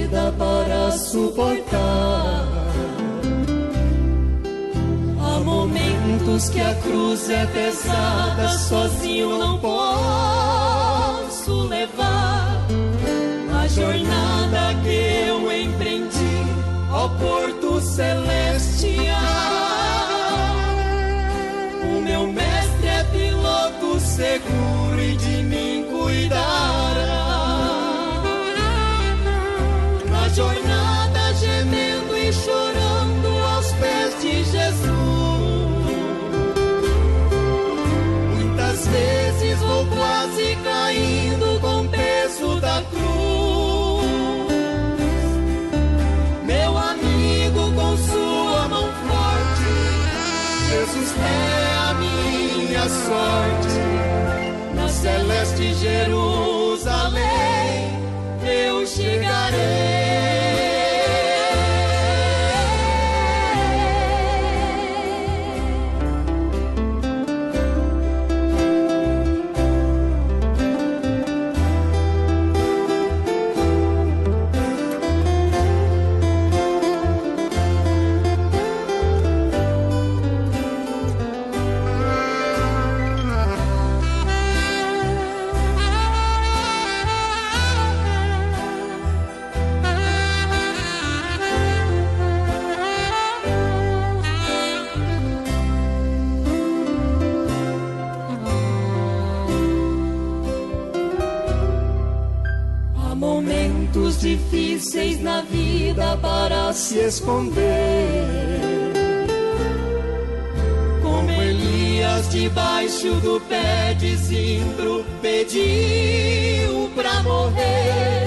vida para suportar. Há momentos que a cruz é pesada, sozinho não posso levar. A jornada que eu empreendi ao porto celestial. O meu mestre é piloto seguro e de mim cuidará. Na jornada gemendo e chorando aos pés de Jesus. Muitas vezes vou quase caindo com o peso da cruz. Meu amigo, com sua mão forte, Jesus é a minha sorte. Na celeste Jerusalém eu chegarei. Difíceis na vida para se esconder, como Elias debaixo do pé de zimbro pediu pra morrer.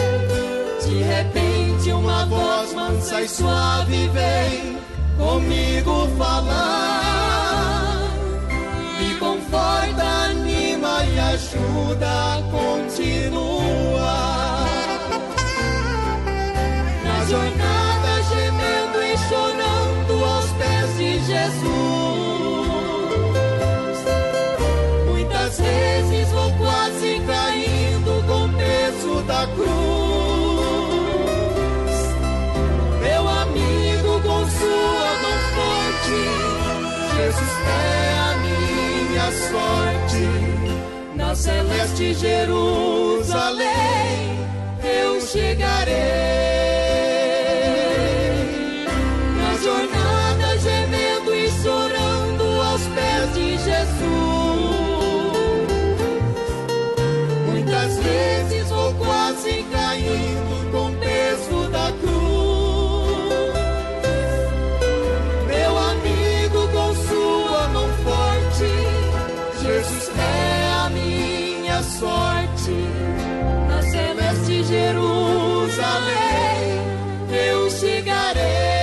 De repente uma voz mansa e suave vem comigo falar, me conforta, anima e ajuda a continuar. Jornada gemendo e chorando aos pés de Jesus. Muitas vezes vou quase caindo com o peso da cruz. Meu amigo, com sua mão forte, Jesus é a minha sorte. Na celeste Jerusalém eu chegarei. Jornada gemendo e chorando aos pés de Jesus. Muitas vezes vou quase caindo com o peso da cruz. Meu amigo, com sua mão forte, Jesus é a minha sorte. Na celeste Jerusalém eu chegarei.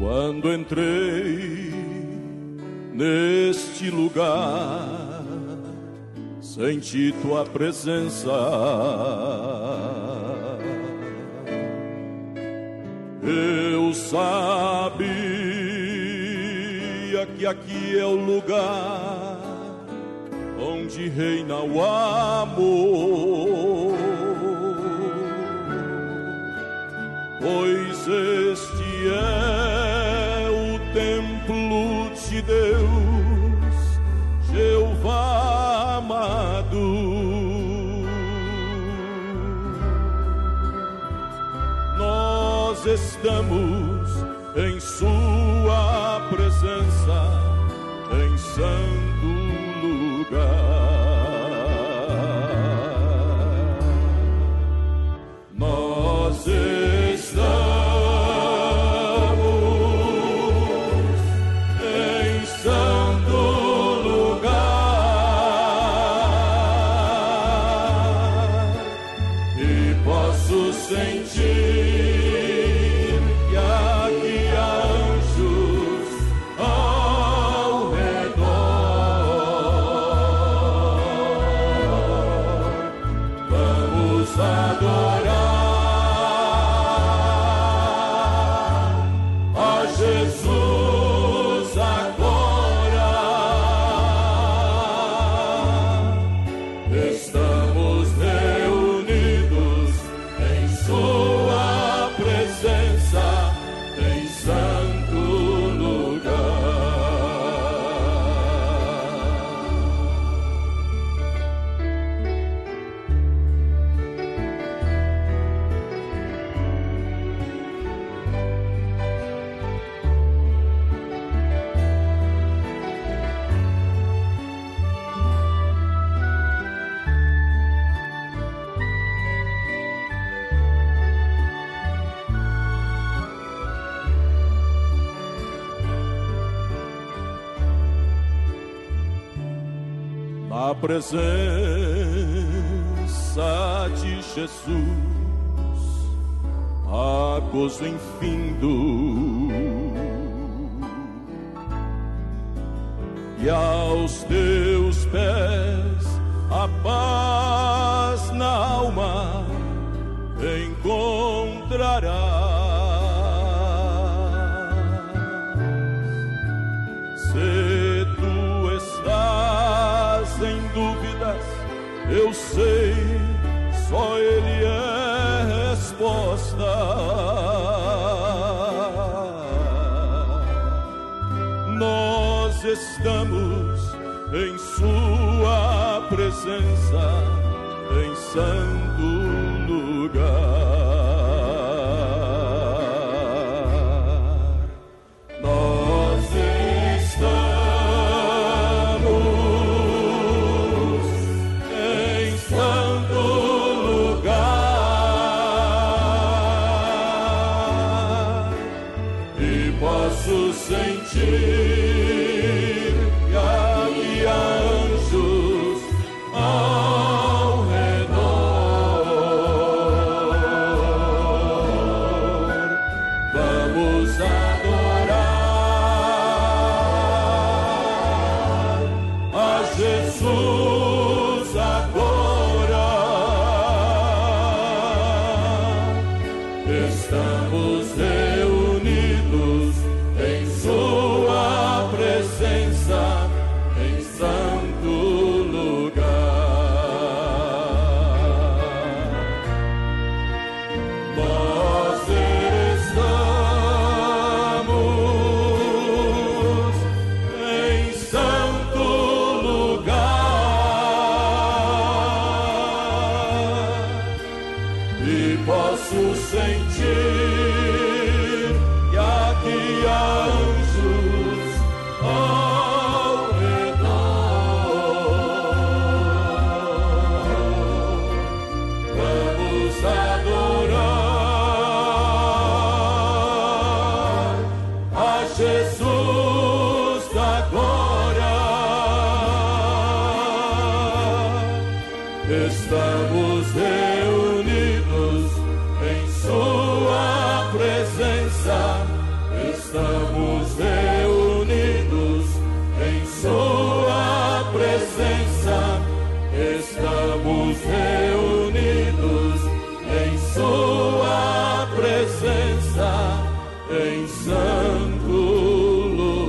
Quando entrei neste lugar, senti tua presença. Eu sabia que aqui é o lugar onde reina o amor, pois este é o templo de Deus, Jeová amado. Nós estamos em sua presença, em santo lugar. sentir que aqui há anjos ao redor. Vamos adorar a Jesus agora. Estamos reunidos em Sua presença, em santo lugar. Na presença de Jesus há gozo infindo, e aos teus pés a paz na alma encontrarás. Se tu estás em dúvidas, eu sei, só Ele é resposta. Nós estamos em Sua presença, em santo lugar. Nós estamos em santo lugar e posso sentir que aqui há anjos ao redor. Vamos adorar a Jesus agora. Estamos reunidos em Sua presença, em santo lugar. Nós estamos em santo lugar e posso sentir que aqui há anjos ao redor. Vamos adorar a Jesus agora. Estamos reunidos em Sua presença. Estamos reunidos em Sua presença. Estamos reunidos em Sua presença, em santo lugar.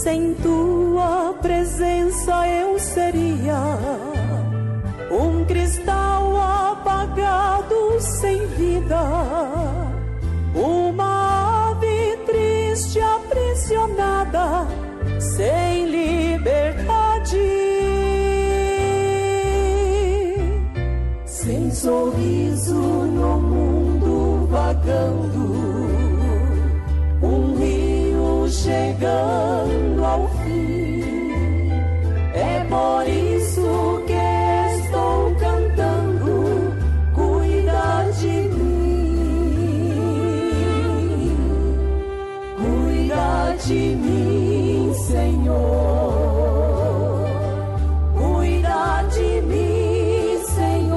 Sem tua presença eu seria um cristal apagado sem vida, uma ave triste aprisionada sem liberdade, sem sorriso no mundo vagando, um rio chegando ao fim. É por isso que estou cantando, cuida de mim, cuida de mim, Senhor, cuida de mim, Senhor.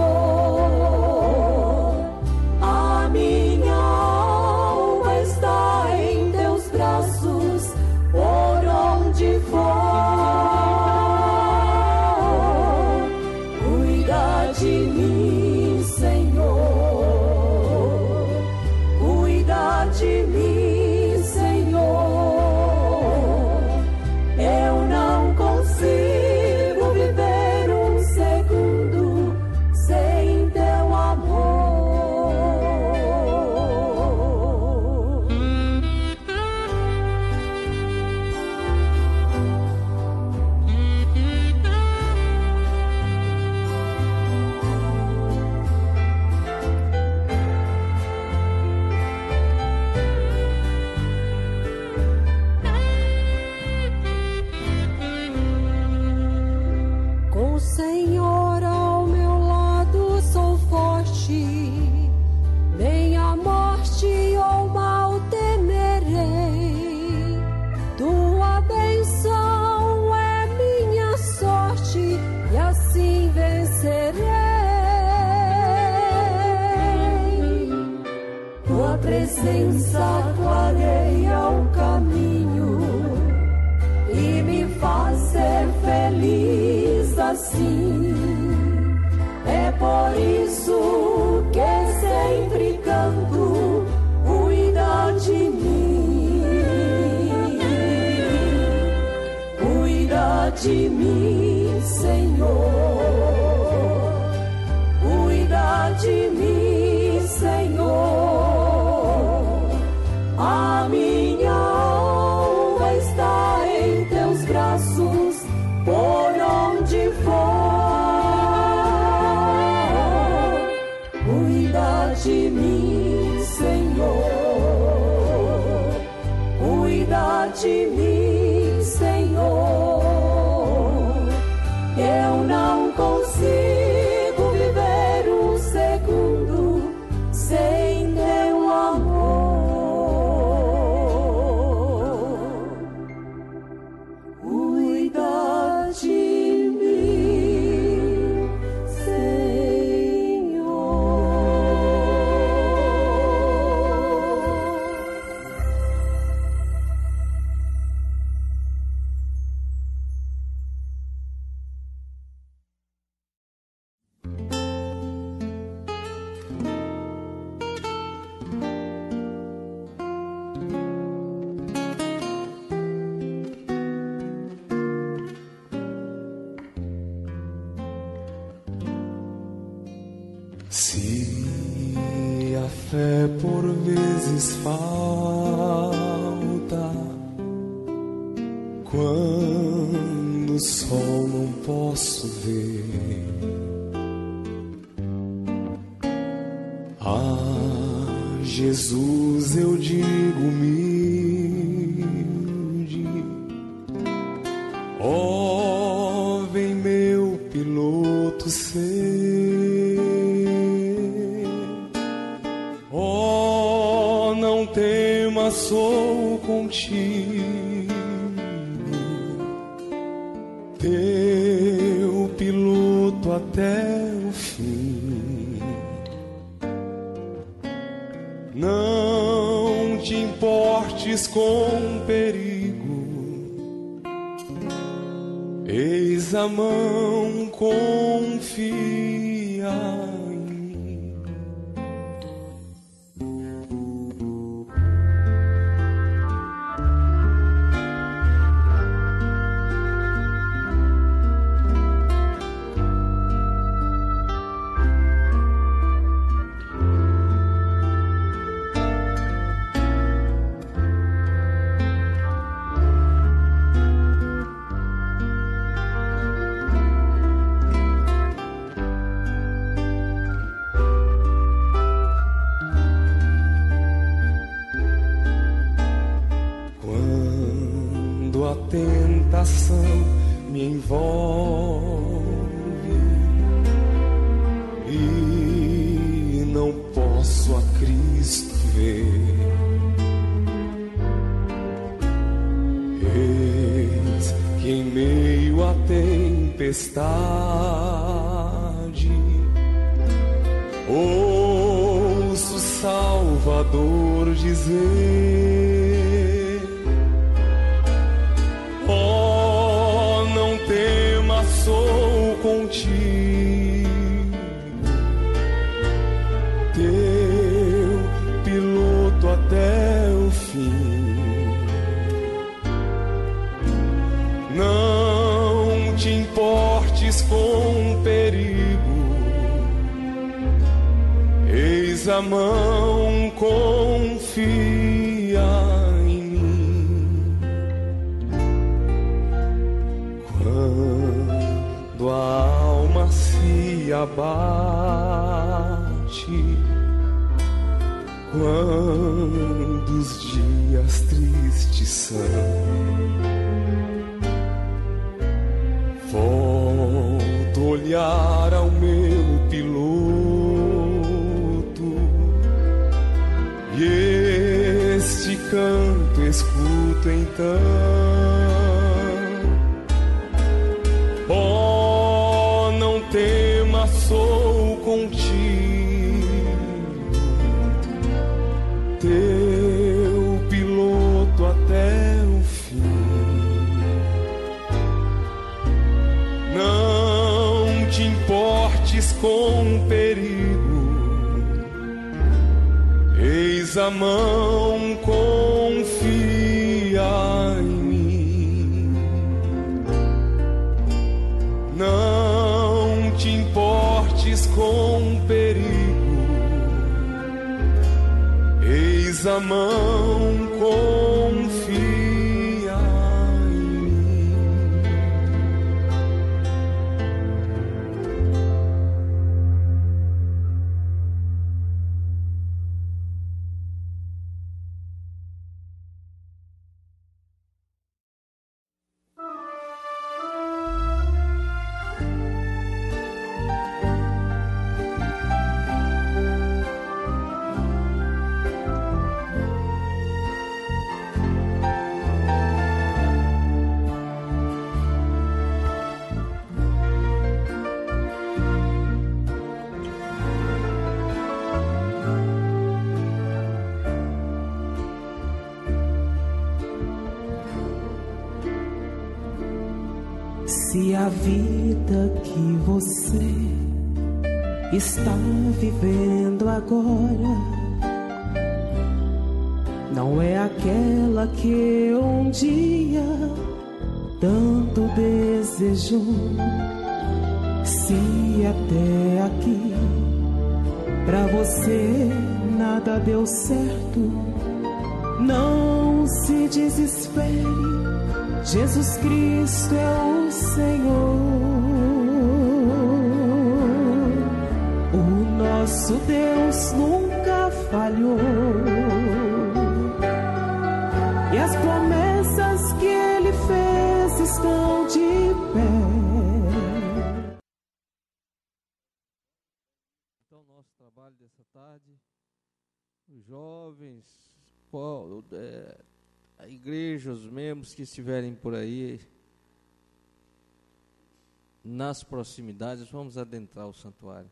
A minha alma está em teus braços, por onde for. Cuida de mim, Senhor, cuida de mim, Senhor. Eu não consigo viver um segundo sem teu amor. Com o Senhor ao meu lado sou forte, nem a morte ou mal temerei. Tua bênção é minha sorte e assim vencerei. Tua presença clareia o caminho e me faz ser feliz assim. É por isso que sempre canto, cuida de mim, cuida de mim, Senhor, cuida de mim, Senhor. A minha alma está em teus braços, por onde for. Cuida de mim, Senhor, cuida de mim, Senhor. Eu não consigo viver um segundo sem teu amor. Cuida de mim, Senhor. Se a fé por vezes falta, quando o sol não posso ver, a Jesus eu digo humilde: ó, vem meu piloto ser. Oh, não temas, sou contigo, teu piloto até o fim. Não te importes com perigo, eis a mão, confia em mim. Quando a tentação me envolve e não posso a Cristo ver, eis que em meio à tempestade ouço o Salvador dizer: oh, não temas, sou contigo, teu piloto até o fim. Não te importes com o perigo, eis a mão, confia em mim. Quando a alma se abate, quando os dias tristes são, volto a olhar ao meu piloto e este canto escuto então: oh, não temas, sou contigo, teu piloto até o fim. Não te importes com o perigo, eis a mão, confia em mim. Não te importes com o perigo, eis a mão, confia em mim. Se a vida que você está vivendo agora não é aquela que um dia tanto desejou, se até aqui pra você nada deu certo, não se desespere. Jesus Cristo é o Senhor, o nosso Deus nunca falhou, e as promessas que Ele fez estão de pé. Então, nosso trabalho dessa tarde, os jovens, a igreja, os membros que estiverem por aí, nas proximidades, vamos adentrar o santuário.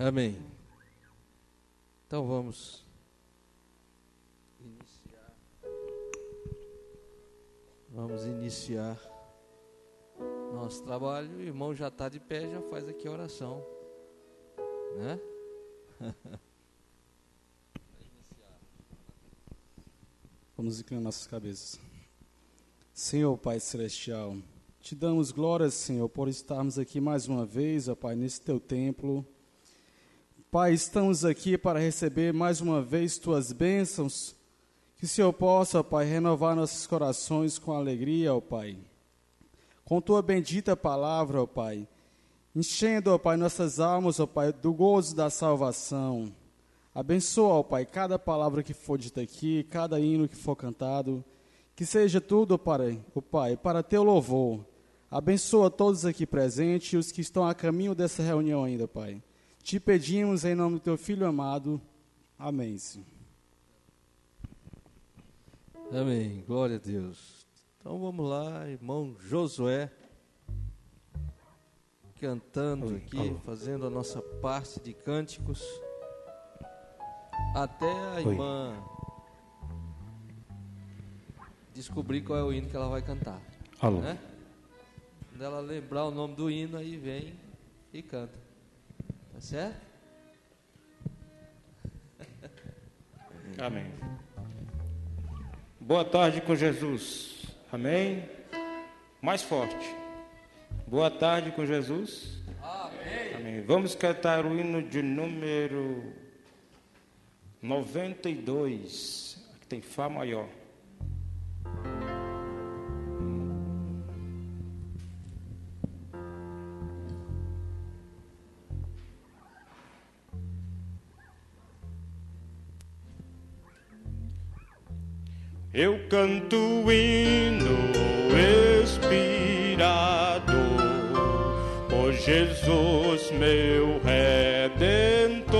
Amém. Então vamos iniciar. nosso trabalho. O irmão já está de pé, já faz aqui a oração, né? Vamos inclinar nossas cabeças. Senhor Pai Celestial, te damos glórias, Senhor, por estarmos aqui mais uma vez, ó Pai, nesse teu templo. Pai, estamos aqui para receber mais uma vez tuas bênçãos, que o Senhor possa, ó Pai, renovar nossos corações com alegria, ó Pai, com tua bendita palavra, ó Pai, enchendo, ó Pai, nossas almas, ó Pai, do gozo da salvação. Abençoa, ó Pai, cada palavra que for dita aqui, cada hino que for cantado, que seja tudo, ó Pai, para teu louvor. Abençoa todos aqui presentes e os que estão a caminho dessa reunião ainda, Pai. Te pedimos em nome do teu Filho amado. Amém, Senhor. Amém, glória a Deus. Então vamos lá, irmão Josué, cantando aqui, fazendo a nossa parte de cânticos, até a irmã descobrir qual é o hino que ela vai cantar. Né? Quando ela lembrar o nome do hino, aí vem e canta. Tá certo? Amém. Boa tarde com Jesus. Amém. Mais forte. Boa tarde com Jesus. Amém. Amém. Vamos cantar o hino de número 92, que tem Fá maior. Eu canto o hino inspirado por Jesus, meu Redentor.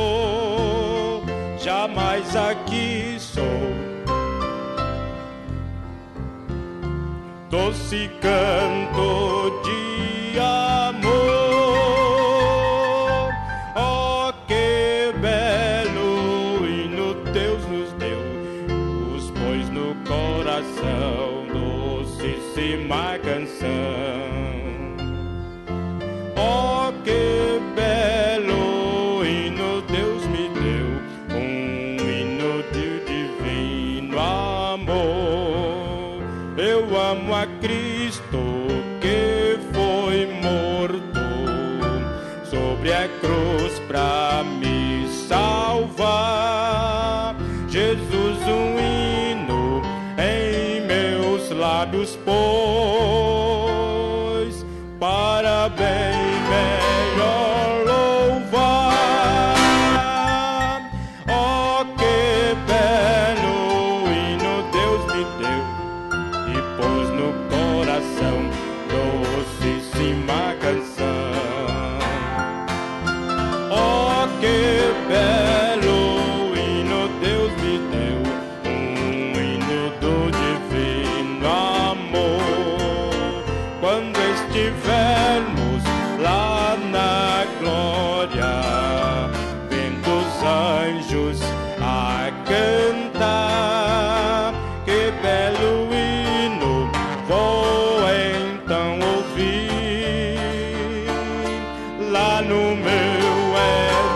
Jamais aqui sou doce canto de amor. Oh, que belo hino Deus nos deu, os pôs no coração, docíssima canção. Oh, que belo hino Deus me deu, um hino de divino amor. Eu amo a Cristo que foi morto sobre a cruz pra me salvar. Jesus, um hino em meus lábios pôs, para bem melhor louvar. Oh, que belo hino Deus me deu e pôs no coração, docíssima canção. Oh, que belo hino Deus me deu, um hino do divino amor. Quando estivermos lá na glória, vendo os anjos a cantar, que belo hino vou então ouvir lá no meu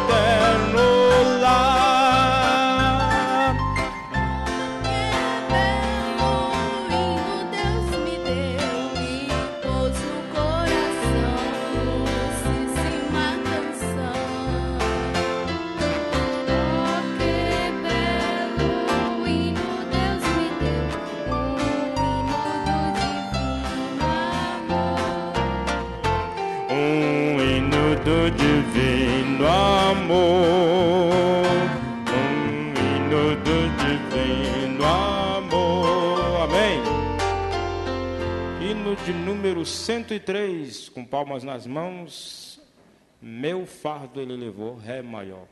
eterno lar. Deus me deu e pôs no coração, docíssima canção. Oh, que belo hino Deus me deu, um hino do divino amor. Um hino do divino amor. Amém. Hino de número 103, com palmas nas mãos. Meu fardo ele levou, Ré maior.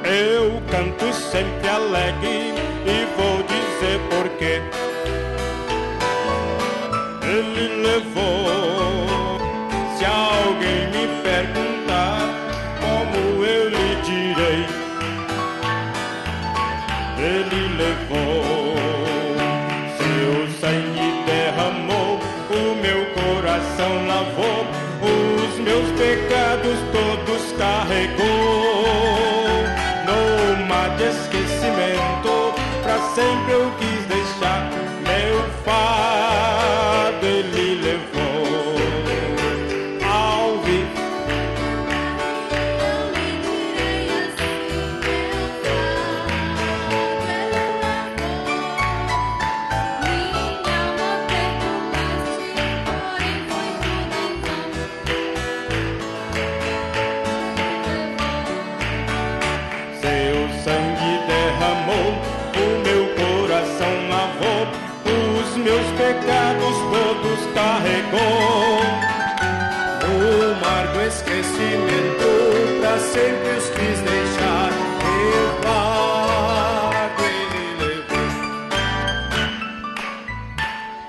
Eu canto sempre alegre e vou dizer porquê. Ele levou. Se alguém me perguntar como Ele levou, seu sangue derramou, o meu coração lavou, os meus pecados todos carregou. No mar de esquecimento, pra sempre eu quis deixar meu fardo, ele levou. Ao vivo meus pecados todos carregou. No mar do esquecimento, pra sempre os quis deixar. Meu fardo ele levou.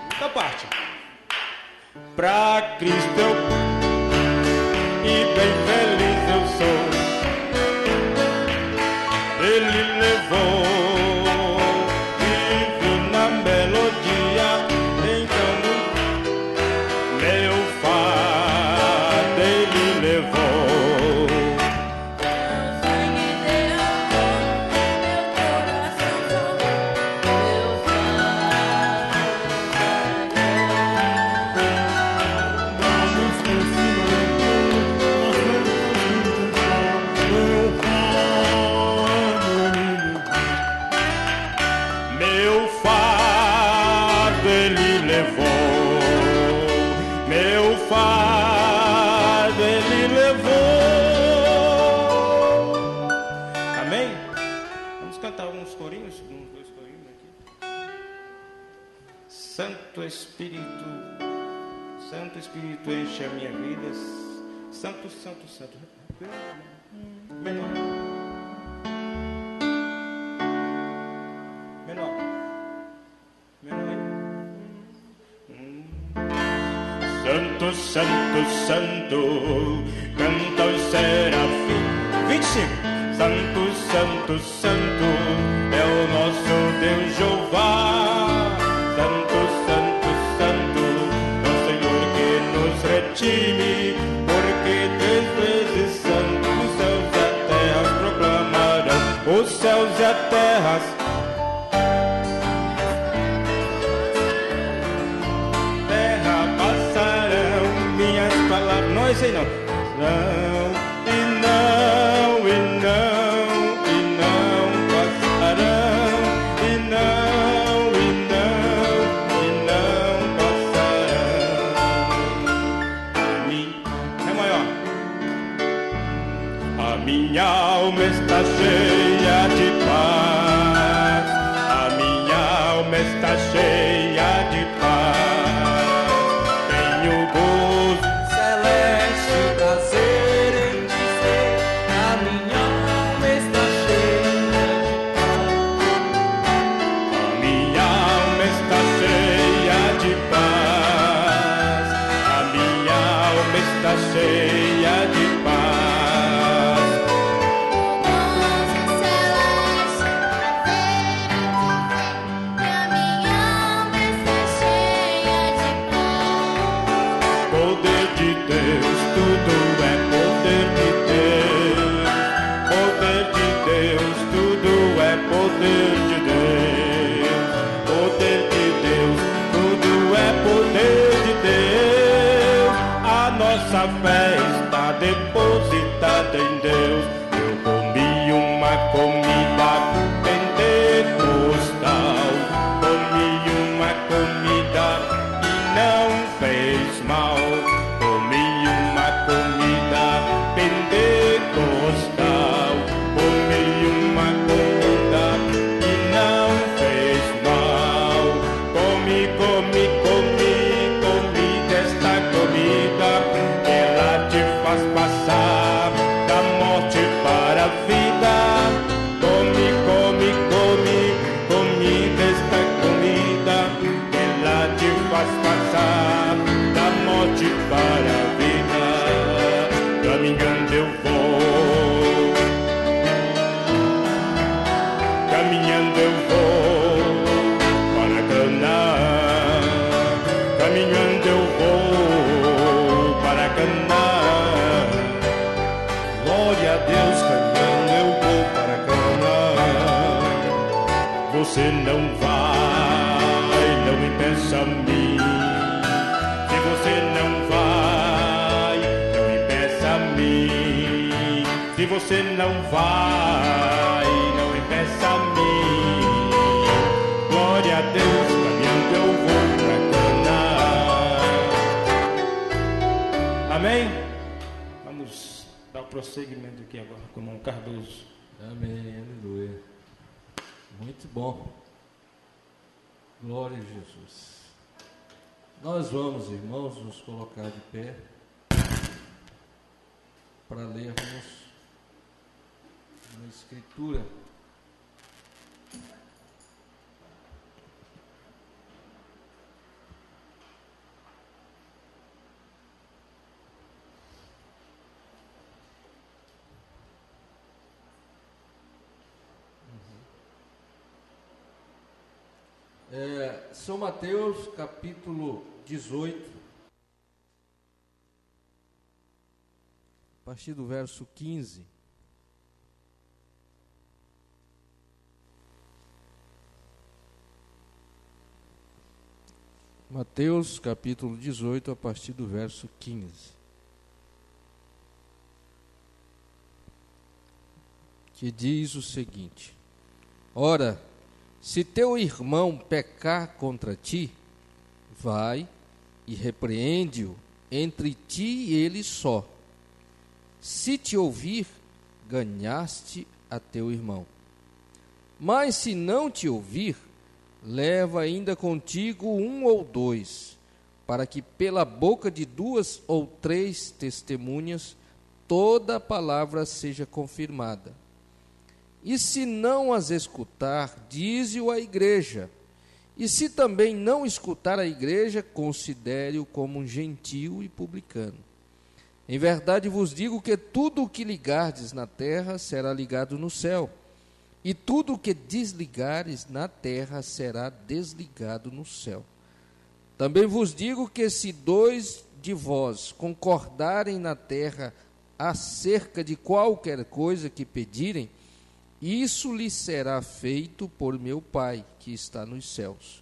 Muita parte. Pra Cristo eu e bem feliz eu sou. Ele levou. Santo Espírito enche a minha vida. Santo, Santo, Santo. Menor. Menor. Menor. Santo, Santo, Santo, canta os serafins. 25. Santo, Santo, Santo, é o nosso Deus Jeová. Santo, Santo, Santo, é o Senhor que nos redime, porque 3 vezes santo, os céus e a terra proclamarão, os céus e a terra. Terra passarão, minhas palavras, não é isso aí não. Não, e não, e não, e não passarão, e não, e não, e não passarão. A mim, é maior. A minha alma está cheia de paz, a minha alma está cheia de paz. Tenho gozo celeste, prazer em dizer, a minha alma está cheia de paz. A minha alma está cheia de paz, a minha alma está cheia de paz. Poder de Deus, tudo é poder de Deus. Poder de Deus, tudo é poder de Deus. Poder de Deus, tudo é poder de Deus. A nossa fé está depositada em Deus. Eu comi uma comida pentecostal, comi uma comida que não fez mal. Comi uma comida pentecostal, comi uma comida que caminhando eu vou para Canaã, caminhando eu vou para Canaã. Glória a Deus, caminhando eu vou para Canaã. Você não vai, não me peça a mim. Se você não vai, não me peça a mim. Se você não vai, não me peça a mim. Glória a Deus, caminhando eu vou para Canaã. Amém? Vamos dar o prosseguimento aqui agora com o irmão Cardoso. Amém, aleluia. Muito bom. Glória a Jesus. Nós vamos, irmãos, nos colocar de pé para lermos uma escritura. São Mateus, capítulo 18, a partir do verso 15. Mateus, capítulo 18, a partir do verso 15. Que diz o seguinte: Ora, se teu irmão pecar contra ti, vai e repreende-o entre ti e ele só. Se te ouvir, ganhaste a teu irmão. Mas se não te ouvir, leva ainda contigo um ou dois, para que pela boca de 2 ou 3 testemunhas toda a palavra seja confirmada. E se não as escutar, dize-o à igreja. E se também não escutar a igreja, considere-o como um gentio e publicano. Em verdade vos digo que tudo o que ligardes na terra será ligado no céu, e tudo o que desligares na terra será desligado no céu. Também vos digo que se 2 de vós concordarem na terra acerca de qualquer coisa que pedirem, isso lhe será feito por meu Pai, que está nos céus.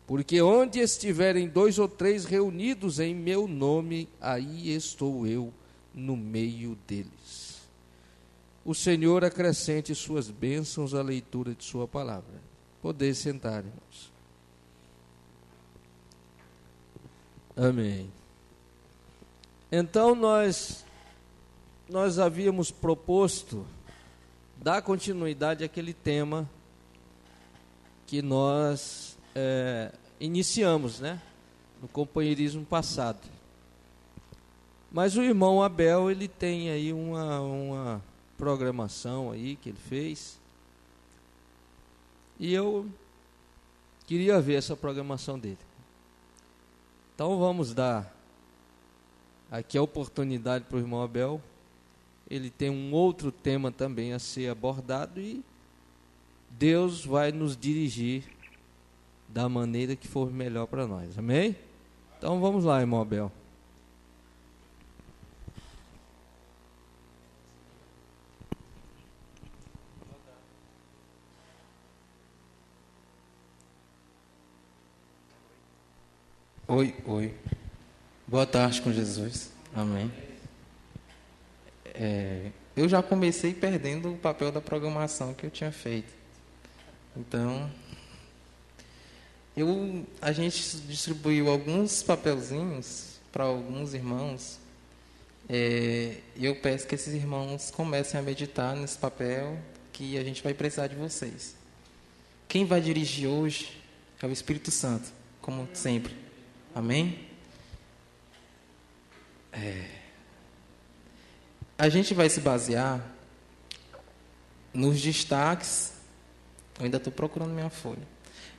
Porque onde estiverem 2 ou 3 reunidos em meu nome, aí estou eu no meio deles. O Senhor acrescente suas bênçãos à leitura de sua palavra. Poder sentar, irmãos. Amém. Então nós havíamos proposto dar continuidade àquele tema que nós iniciamos, né, no companheirismo passado. Mas o irmão Abel, ele tem aí uma programação aí que ele fez, e eu queria ver essa programação dele. Então vamos dar aqui a oportunidade para o irmão Abel. Ele tem um outro tema também a ser abordado e Deus vai nos dirigir da maneira que for melhor para nós. Amém? Então vamos lá, irmão Abel. Oi. Boa tarde com Jesus. Amém. Eu já comecei perdendo o papel da programação que eu tinha feito. Então, a gente distribuiu alguns papelzinhos para alguns irmãos. Eu peço que esses irmãos comecem a meditar nesse papel, que a gente vai precisar de vocês. Quem vai dirigir hoje é o Espírito Santo, como sempre. Amém? A gente vai se basear nos destaques. Eu ainda estou procurando minha folha.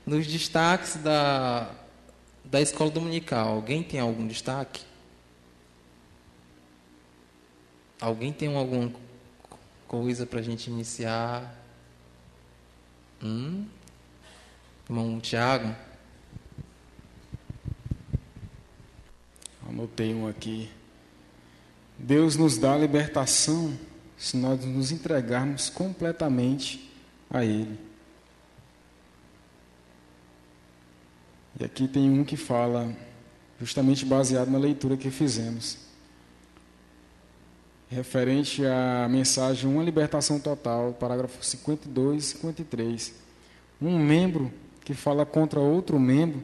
Nos destaques da escola dominical. Alguém tem algum destaque? Alguém tem alguma coisa para a gente iniciar? Irmão Tiago. Anotei um aqui. Deus nos dá a libertação se nós nos entregarmos completamente a Ele. E aqui tem um que fala, justamente baseado na leitura que fizemos, referente à mensagem Uma Libertação Total, parágrafo 52 e 53. Um membro que fala contra outro membro,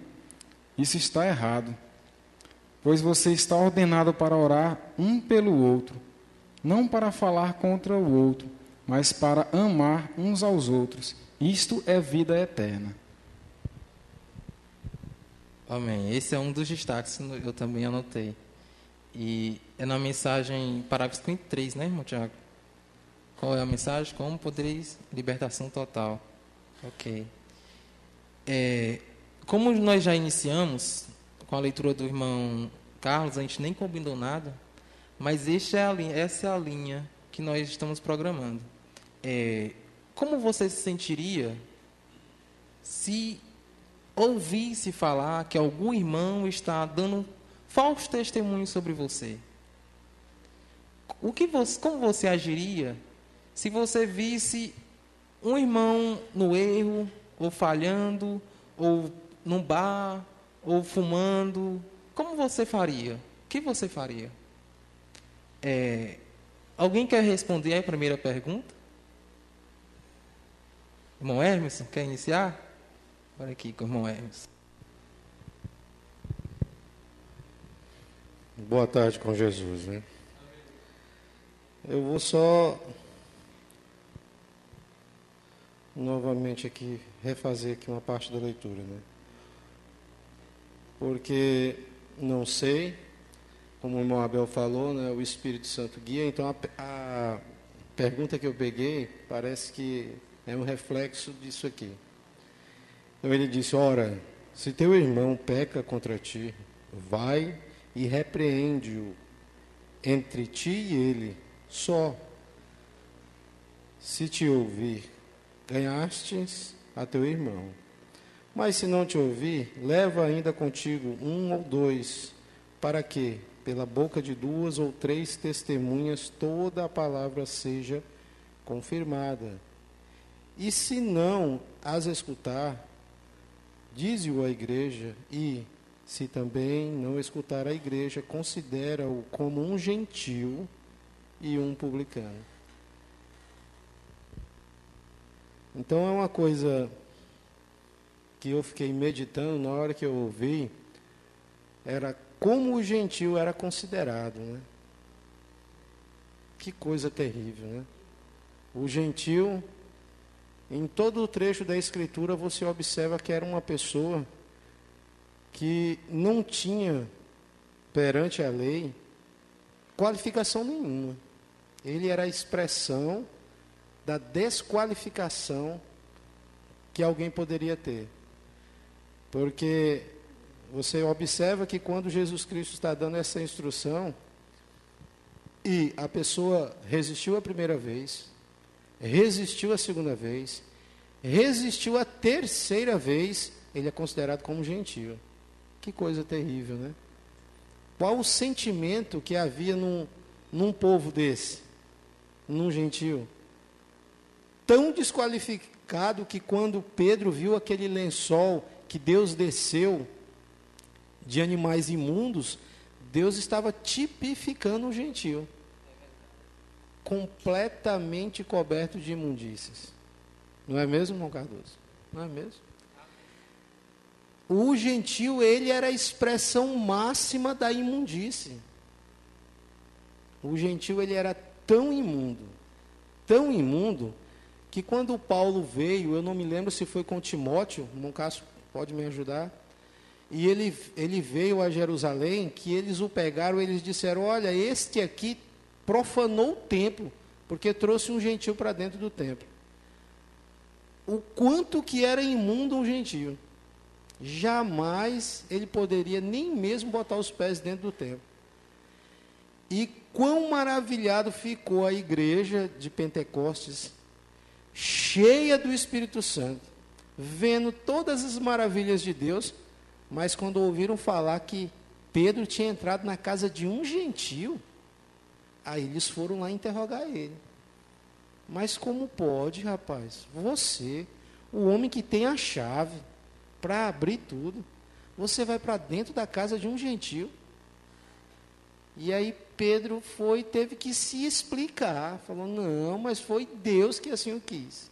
isso está errado, pois você está ordenado para orar um pelo outro, não para falar contra o outro, mas para amar uns aos outros. Isto é vida eterna. Amém. Esse é um dos destaques, eu também anotei. E é na mensagem, parágrafo 53, né, irmão Tiago? Qual é a mensagem? Como podereis? Libertação total. Ok. Como nós já iniciamos com a leitura do irmão Carlos, a gente nem combinou nada, mas essa é a linha que nós estamos programando. Como você se sentiria se ouvisse falar que algum irmão está dando falso testemunho sobre você? Como você agiria se você visse um irmão no erro, ou falhando, ou num bar, ou fumando? Como você faria? O que você faria? Alguém quer responder a primeira pergunta? Irmão Hermes, quer iniciar? Olha aqui com o irmão Hermes. Boa tarde com Jesus, né? Eu vou só novamente aqui refazer aqui uma parte da leitura, né? Porque não sei, como o irmão Abel falou, né? O Espírito Santo guia. Então a pergunta que eu peguei parece que é um reflexo disso aqui. Então ele disse: ora, se teu irmão peca contra ti, vai e repreende-o entre ti e ele, só. Se te ouvir, ganhastes a teu irmão. Mas se não te ouvir, leva ainda contigo um ou dois, para que, pela boca de 2 ou 3 testemunhas, toda a palavra seja confirmada. E se não as escutar, dize-o à igreja, e, se também não escutar a igreja, considera-o como um gentil e um publicano. Então é uma coisa que eu fiquei meditando na hora que eu ouvi, era como o gentil era considerado, né? Que coisa terrível, né? O gentil, em todo o trecho da Escritura, você observa que era uma pessoa que não tinha, perante a lei, qualificação nenhuma. Ele era a expressão da desqualificação que alguém poderia ter. Porque você observa que quando Jesus Cristo está dando essa instrução, e a pessoa resistiu a primeira vez, resistiu a segunda vez, resistiu a terceira vez, ele é considerado como gentil. Que coisa terrível, né? Qual o sentimento que havia num povo desse, num gentil? Tão desqualificado que quando Pedro viu aquele lençol que Deus desceu de animais imundos, Deus estava tipificando o gentil, completamente coberto de imundícias. Não é mesmo, irmão Cardoso? Não é mesmo? O gentil, ele era a expressão máxima da imundície. O gentil, ele era tão imundo, que quando Paulo veio, eu não me lembro se foi com Timóteo, o irmão Cássio pode me ajudar, e ele veio a Jerusalém, que eles o pegaram, eles disseram: olha, este aqui profanou o templo, porque trouxe um gentil para dentro do templo. O quanto que era imundo um gentil. Jamais ele poderia nem mesmo botar os pés dentro do templo. E quão maravilhado ficou a igreja de Pentecostes, cheia do Espírito Santo, vendo todas as maravilhas de Deus, mas quando ouviram falar que Pedro tinha entrado na casa de um gentio, aí eles foram lá interrogar ele. Mas como pode, rapaz? Você, o homem que tem a chave para abrir tudo, você vai para dentro da casa de um gentio? E aí Pedro teve que se explicar, falou, não, mas foi Deus que assim o quis.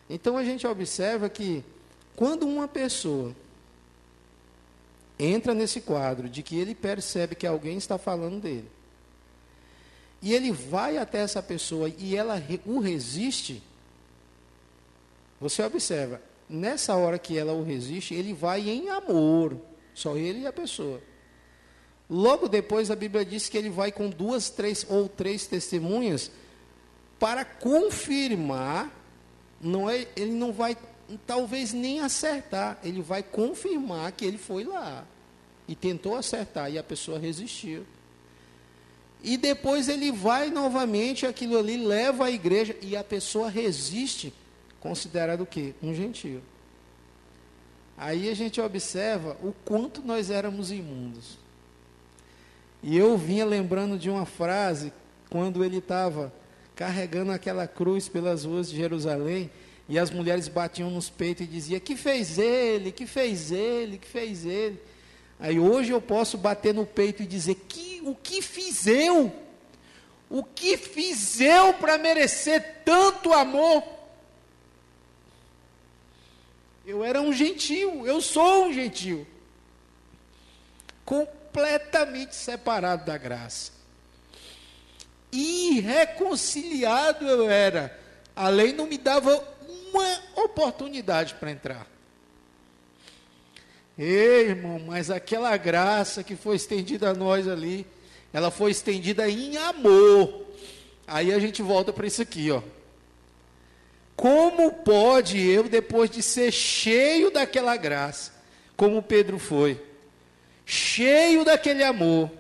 Então a gente observa que quando uma pessoa entra nesse quadro de que ele percebe que alguém está falando dele, e ele vai até essa pessoa e ela o resiste, você observa, nessa hora que ela o resiste, ele vai em amor, só ele e a pessoa. Logo depois a Bíblia diz que ele vai com 2, 3 ou 3 testemunhas para confirmar, ele não vai talvez nem acertar, ele vai confirmar que ele foi lá e tentou acertar e a pessoa resistiu. E depois ele vai novamente, aquilo ali leva à igreja e a pessoa resiste, considerado o quê? Um gentio. Aí a gente observa o quanto nós éramos imundos. E eu vinha lembrando de uma frase, quando ele estava carregando aquela cruz pelas ruas de Jerusalém, e as mulheres batiam nos peitos e diziam, que fez ele, que fez ele, que fez ele. Aí hoje eu posso bater no peito e dizer, o que fiz eu? O que fiz eu para merecer tanto amor? Eu era um gentio, eu sou um gentio. Completamente separado da graça. Irreconciliado eu era. A lei não me dava uma oportunidade para entrar. Ei, irmão, mas aquela graça que foi estendida a nós ali, ela foi estendida em amor. Aí a gente volta para isso aqui, ó. Como pode eu, depois de ser cheio daquela graça, como Pedro foi, cheio daquele amor,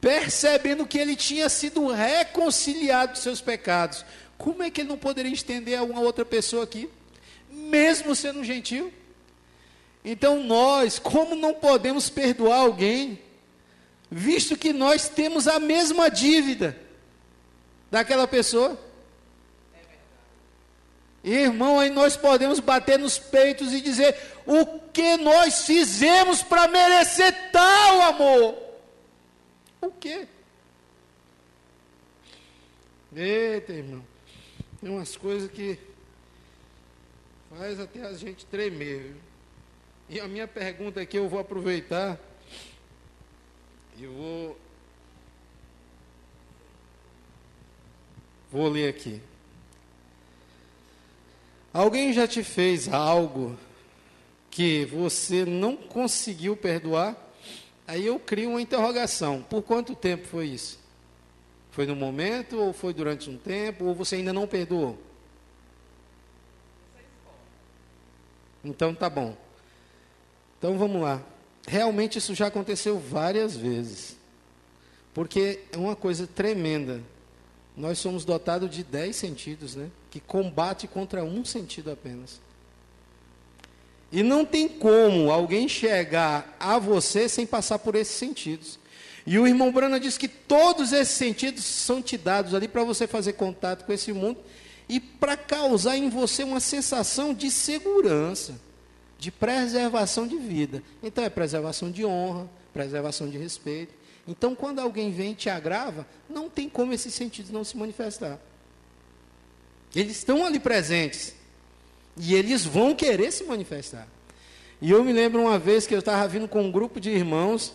percebendo que ele tinha sido reconciliado dos seus pecados, como é que ele não poderia estender a uma outra pessoa aqui, mesmo sendo gentil? Então nós, como não podemos perdoar alguém, visto que nós temos a mesma dívida daquela pessoa? Irmão, aí nós podemos bater nos peitos e dizer, o que nós fizemos para merecer tal amor? O quê? Eita, irmão, tem umas coisas que faz até a gente tremer, viu? E a minha pergunta aqui, eu vou aproveitar, vou ler aqui. Alguém já te fez algo que você não conseguiu perdoar? Aí eu crio uma interrogação. Por quanto tempo foi isso? Foi no momento, ou foi durante um tempo, ou você ainda não perdoou? Então tá bom. Então vamos lá. Realmente isso já aconteceu várias vezes. Porque é uma coisa tremenda. Nós somos dotados de 10 sentidos, né? Que combate contra um sentido apenas. E não tem como alguém chegar a você sem passar por esses sentidos. E o irmão Brana diz que todos esses sentidos são te dados ali para você fazer contato com esse mundo e para causar em você uma sensação de segurança, de preservação de vida. Então é preservação de honra, preservação de respeito. Então quando alguém vem e te agrava, não tem como esses sentidos não se manifestar. Eles estão ali presentes. E eles vão querer se manifestar. E eu me lembro uma vez que eu estava vindo com um grupo de irmãos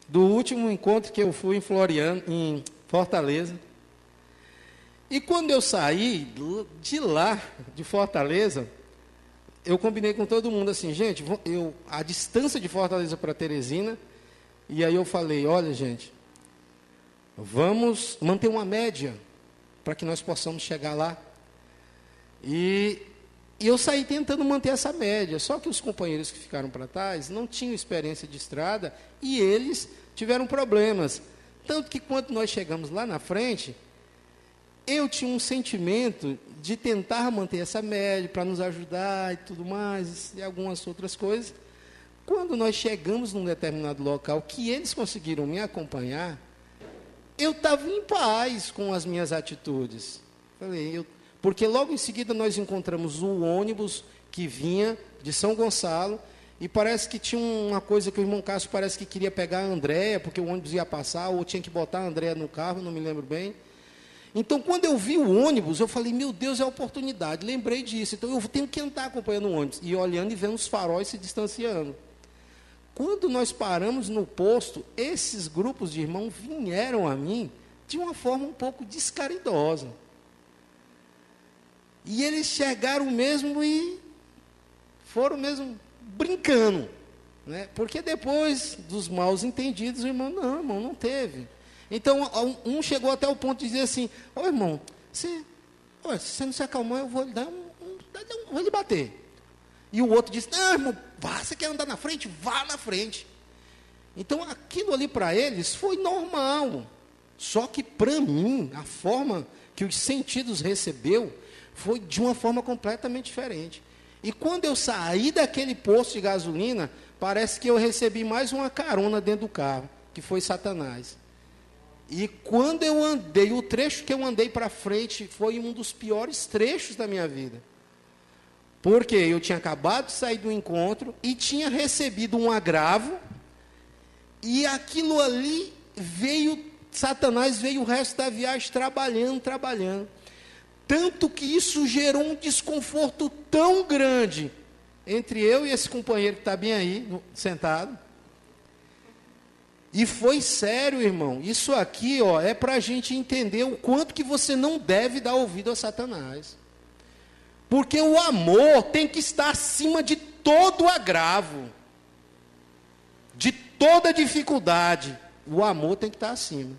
do último encontro que eu fui em Fortaleza. E quando eu saí de lá, de Fortaleza, eu combinei com todo mundo assim, gente, a distância de Fortaleza para Teresina, e aí eu falei, olha gente, vamos manter uma média para que nós possamos chegar lá. E eu saí tentando manter essa média, só que os companheiros que ficaram para trás não tinham experiência de estrada e eles tiveram problemas. Tanto que quando nós chegamos lá na frente, eu tinha um sentimento de tentar manter essa média para nos ajudar e tudo mais, e algumas outras coisas. Quando nós chegamos num determinado local que eles conseguiram me acompanhar, eu estava em paz com as minhas atitudes. Porque logo em seguida nós encontramos o ônibus que vinha de São Gonçalo, e parece que tinha uma coisa que o irmão Cássio parece que queria pegar a Andréia, porque o ônibus ia passar, ou tinha que botar a Andréia no carro, não me lembro bem. Então, quando eu vi o ônibus, eu falei, meu Deus, é a oportunidade. Lembrei disso. Então, eu tenho que andar acompanhando o ônibus. E olhando e vendo os faróis se distanciando. Quando nós paramos no posto, esses grupos de irmãos vieram a mim de uma forma um pouco descaridosa. E eles chegaram mesmo e foram mesmo brincando. Né? Porque depois dos maus entendidos, o irmão, não teve. Então, um chegou até o ponto de dizer assim, ô irmão, se você não se acalmar, eu vou lhe dar vou lhe bater. E o outro disse, não, irmão, você quer andar na frente? Vá na frente. Então, aquilo ali para eles foi normal. Só que para mim, a forma que os sentidos recebeu foi de uma forma completamente diferente. E quando eu saí daquele posto de gasolina, parece que eu recebi mais uma carona dentro do carro, que foi Satanás. E quando eu andei, o trecho que eu andei para frente foi um dos piores trechos da minha vida. Porque eu tinha acabado de sair do encontro e tinha recebido um agravo, e aquilo ali Satanás veio o resto da viagem trabalhando. Tanto que isso gerou um desconforto tão grande entre eu e esse companheiro que está bem aí, sentado. E foi sério, irmão. Isso aqui, é para a gente entender o quanto que você não deve dar ouvido a Satanás. Porque o amor tem que estar acima de todo agravo, de toda dificuldade. O amor tem que estar acima.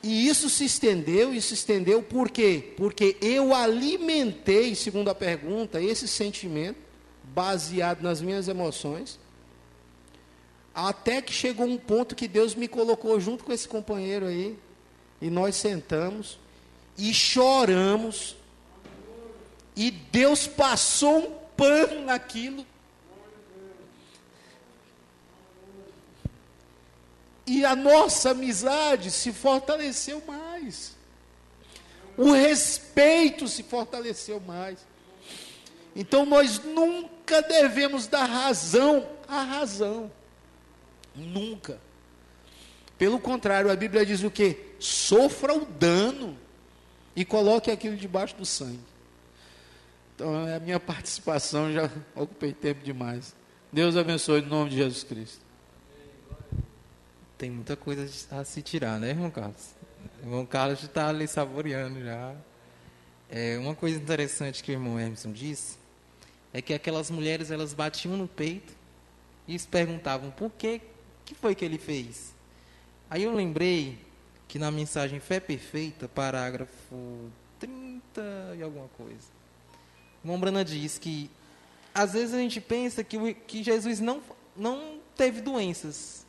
E isso se estendeu por quê? Porque eu alimentei, segundo a pergunta, esse sentimento, baseado nas minhas emoções, até que chegou um ponto que Deus me colocou junto com esse companheiro aí, e nós sentamos, e choramos, e Deus passou um pano naquilo, e a nossa amizade se fortaleceu mais. O respeito se fortaleceu mais. Então nós nunca devemos dar razão à razão. Nunca. Pelo contrário, a Bíblia diz o quê? Sofra o dano e coloque aquilo debaixo do sangue. Então é a minha participação, já ocupei tempo demais. Deus abençoe em nome de Jesus Cristo. Tem muita coisa a se tirar, né, irmão Carlos? O irmão Carlos está ali saboreando já. Uma coisa interessante que o irmão Emerson disse é que aquelas mulheres, elas batiam no peito e se perguntavam por que foi que ele fez. Aí eu lembrei que na mensagem Fé Perfeita, parágrafo 30 e alguma coisa, o irmão Brana diz que às vezes a gente pensa que Jesus não teve doenças.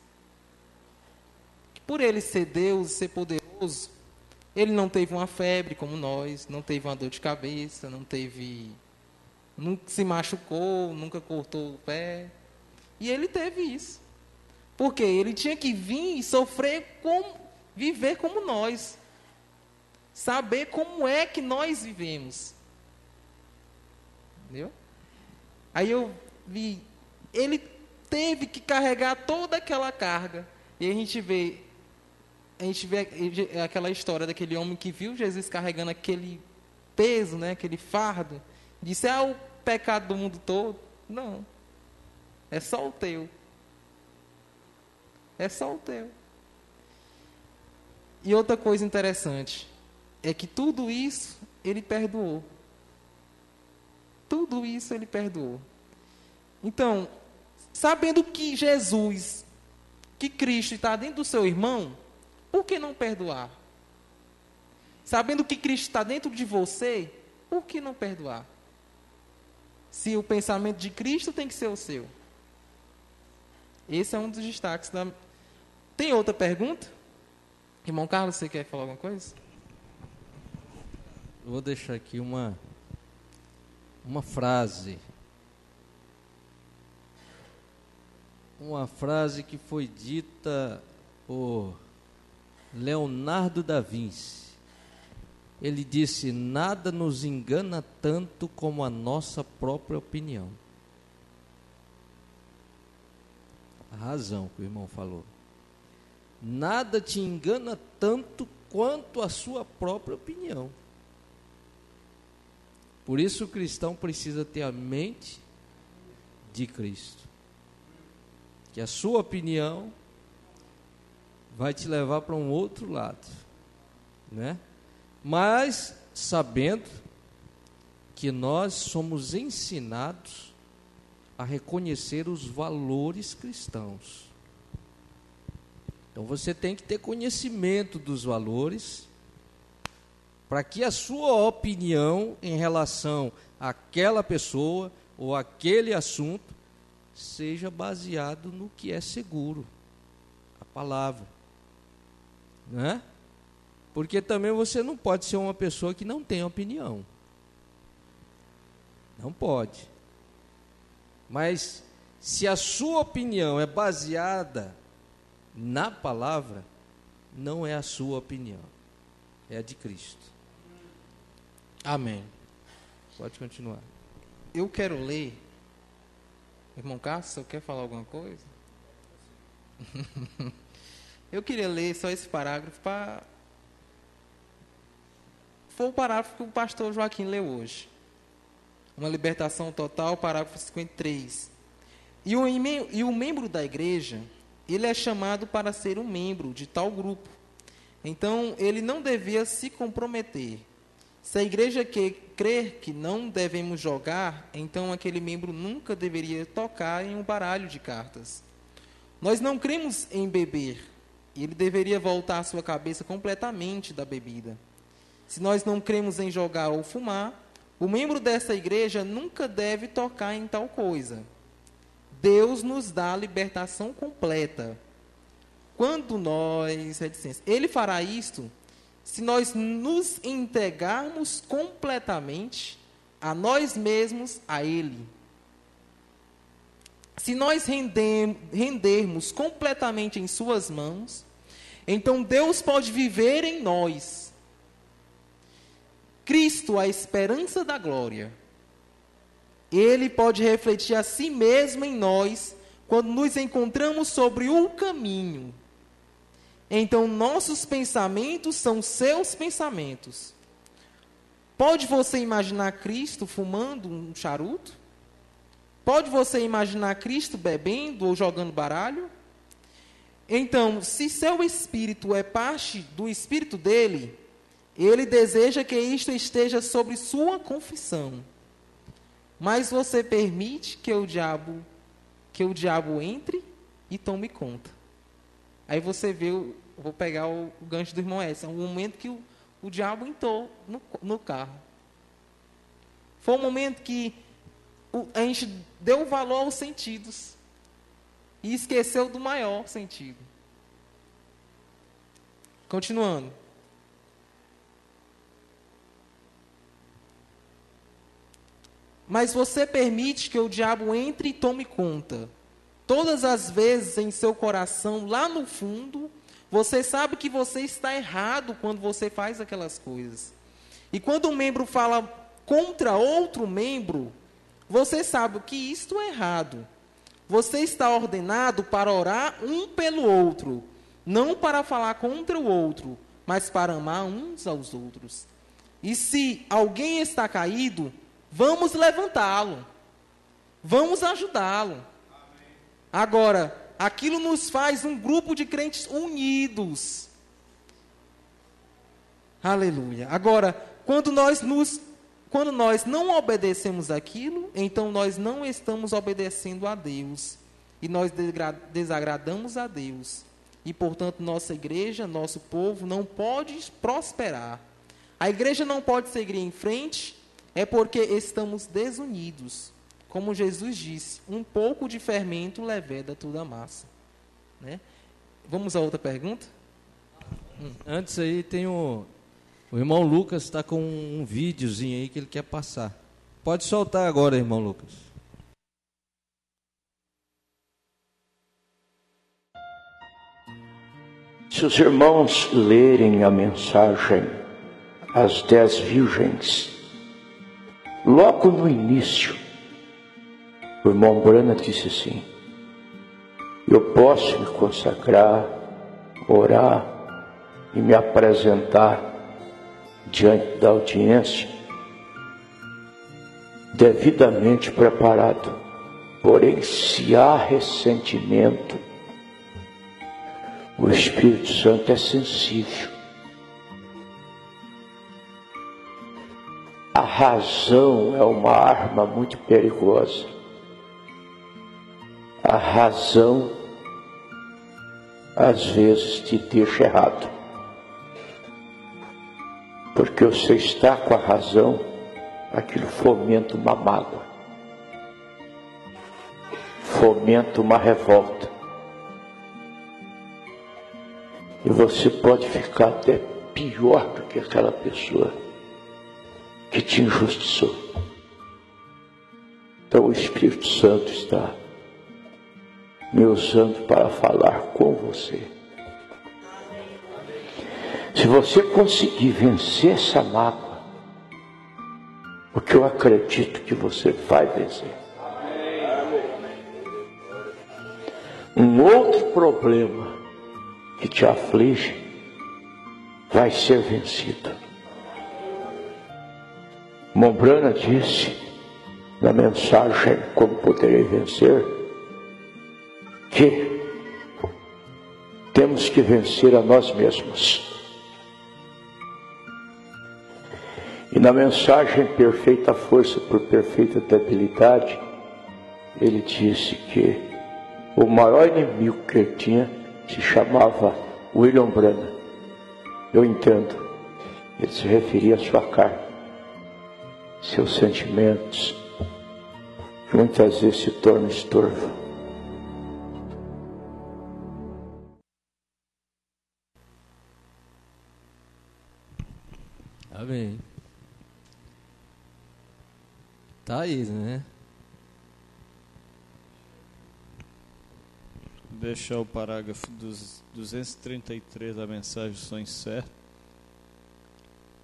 Por ele ser Deus, ser poderoso, ele não teve uma febre como nós, não teve uma dor de cabeça, nunca se machucou, nunca cortou o pé. E ele teve isso. Porque ele tinha que vir e sofrer, viver como nós. Saber como é que nós vivemos. Entendeu? Aí eu vi, ele teve que carregar toda aquela carga. E a gente vê aquela história daquele homem que viu Jesus carregando aquele peso, né, aquele fardo. Disse, o pecado do mundo todo. Não. É só o teu. É só o teu. E outra coisa interessante é que tudo isso ele perdoou. Tudo isso ele perdoou. Então, sabendo que Jesus, que Cristo está dentro do seu irmão, por que não perdoar? Sabendo que Cristo está dentro de você, por que não perdoar? Se o pensamento de Cristo tem que ser o seu. Esse é um dos destaques. Tem outra pergunta? Irmão Carlos, você quer falar alguma coisa? vou deixar aqui uma frase. Uma frase que foi dita por Leonardo da Vinci. Ele disse: nada nos engana tanto como a nossa própria opinião. A razão que o irmão falou. Nada te engana tanto quanto a sua própria opinião. Por isso o cristão precisa ter a mente de Cristo. Que a sua opinião vai te levar para um outro lado, né? Mas sabendo que nós somos ensinados a reconhecer os valores cristãos. Então você tem que ter conhecimento dos valores para que a sua opinião em relação àquela pessoa ou àquele assunto seja baseado no que é seguro, a palavra, né? Porque também você não pode ser uma pessoa que não tem opinião. Não pode. Mas se a sua opinião é baseada na palavra, não é a sua opinião, é a de Cristo. Amém. Pode continuar. Eu quero ler. Irmão Cássio, você quer falar alguma coisa? Eu queria ler só esse parágrafo para... Foi o parágrafo que o pastor Joaquim leu hoje. Uma libertação total, parágrafo 53. E o membro da igreja, ele é chamado para ser um membro de tal grupo. Então, ele não devia se comprometer. Se a igreja crer que não devemos jogar, então aquele membro nunca deveria tocar em um baralho de cartas. Nós não cremos em beber. Ele deveria voltar a sua cabeça completamente da bebida. Se nós não cremos em jogar ou fumar, o membro dessa igreja nunca deve tocar em tal coisa. Deus nos dá a libertação completa. Quando nós... Ele fará isto se nós nos entregarmos completamente a nós mesmos a Ele. Se nós rendermos completamente em suas mãos, então Deus pode viver em nós. Cristo, a esperança da glória, Ele pode refletir a si mesmo em nós quando nos encontramos sobre o caminho. Então, nossos pensamentos são seus pensamentos. Pode você imaginar Cristo fumando um charuto? Pode você imaginar Cristo bebendo ou jogando baralho? Então, se seu espírito é parte do espírito dele, ele deseja que isto esteja sobre sua confissão. Mas você permite que o diabo entre e tome conta. Aí você vê, vou pegar o gancho do irmão Edson, o momento que o diabo entrou no carro. Foi um momento que a gente deu valor aos sentidos e esqueceu do maior sentido. Continuando. Mas você permite que o diabo entre e tome conta. Todas as vezes em seu coração, lá no fundo, você sabe que você está errado quando você faz aquelas coisas. E quando um membro fala contra outro membro, você sabe que isto é errado. Você está ordenado para orar um pelo outro, não para falar contra o outro, mas para amar uns aos outros. E se alguém está caído, vamos levantá-lo. Vamos ajudá-lo. Agora, aquilo nos faz um grupo de crentes unidos. Aleluia. Agora, quando nós não obedecemos aquilo, então nós não estamos obedecendo a Deus. E nós desagradamos a Deus. E, portanto, nossa igreja, nosso povo não pode prosperar. A igreja não pode seguir em frente, é porque estamos desunidos. Como Jesus disse, um pouco de fermento leveda toda a massa. Né? Vamos a outra pergunta? Antes aí tem o O irmão Lucas está com um videozinho aí que ele quer passar. Pode soltar agora, irmão Lucas. Se os irmãos lerem a mensagem As 10 Virgens, logo no início, o irmão Brana disse assim: eu posso me consagrar, orar e me apresentar diante da audiência devidamente preparado. Porém, se há ressentimento, o Espírito Santo é sensível. A razão é uma arma muito perigosa. A razão, às vezes, te deixa errado. Porque você está com a razão, aquilo fomenta uma mágoa, fomenta uma revolta. E você pode ficar até pior do que aquela pessoa que te injustiçou. Então o Espírito Santo está me usando para falar com você. Se você conseguir vencer essa mágoa, o que eu acredito que você vai vencer. Um outro problema que te aflige vai ser vencido. Mombrana disse na mensagem Como Poderei Vencer que temos que vencer a nós mesmos. E na mensagem Perfeita Força por Perfeita Debilidade, ele disse que o maior inimigo que ele tinha se chamava William Branham. Eu entendo. Ele se referia à sua carne, seus sentimentos, que muitas vezes se tornam estorvo. Amém. Tá aí, né? Deixar o parágrafo dos 233 da mensagem Sonho Certo,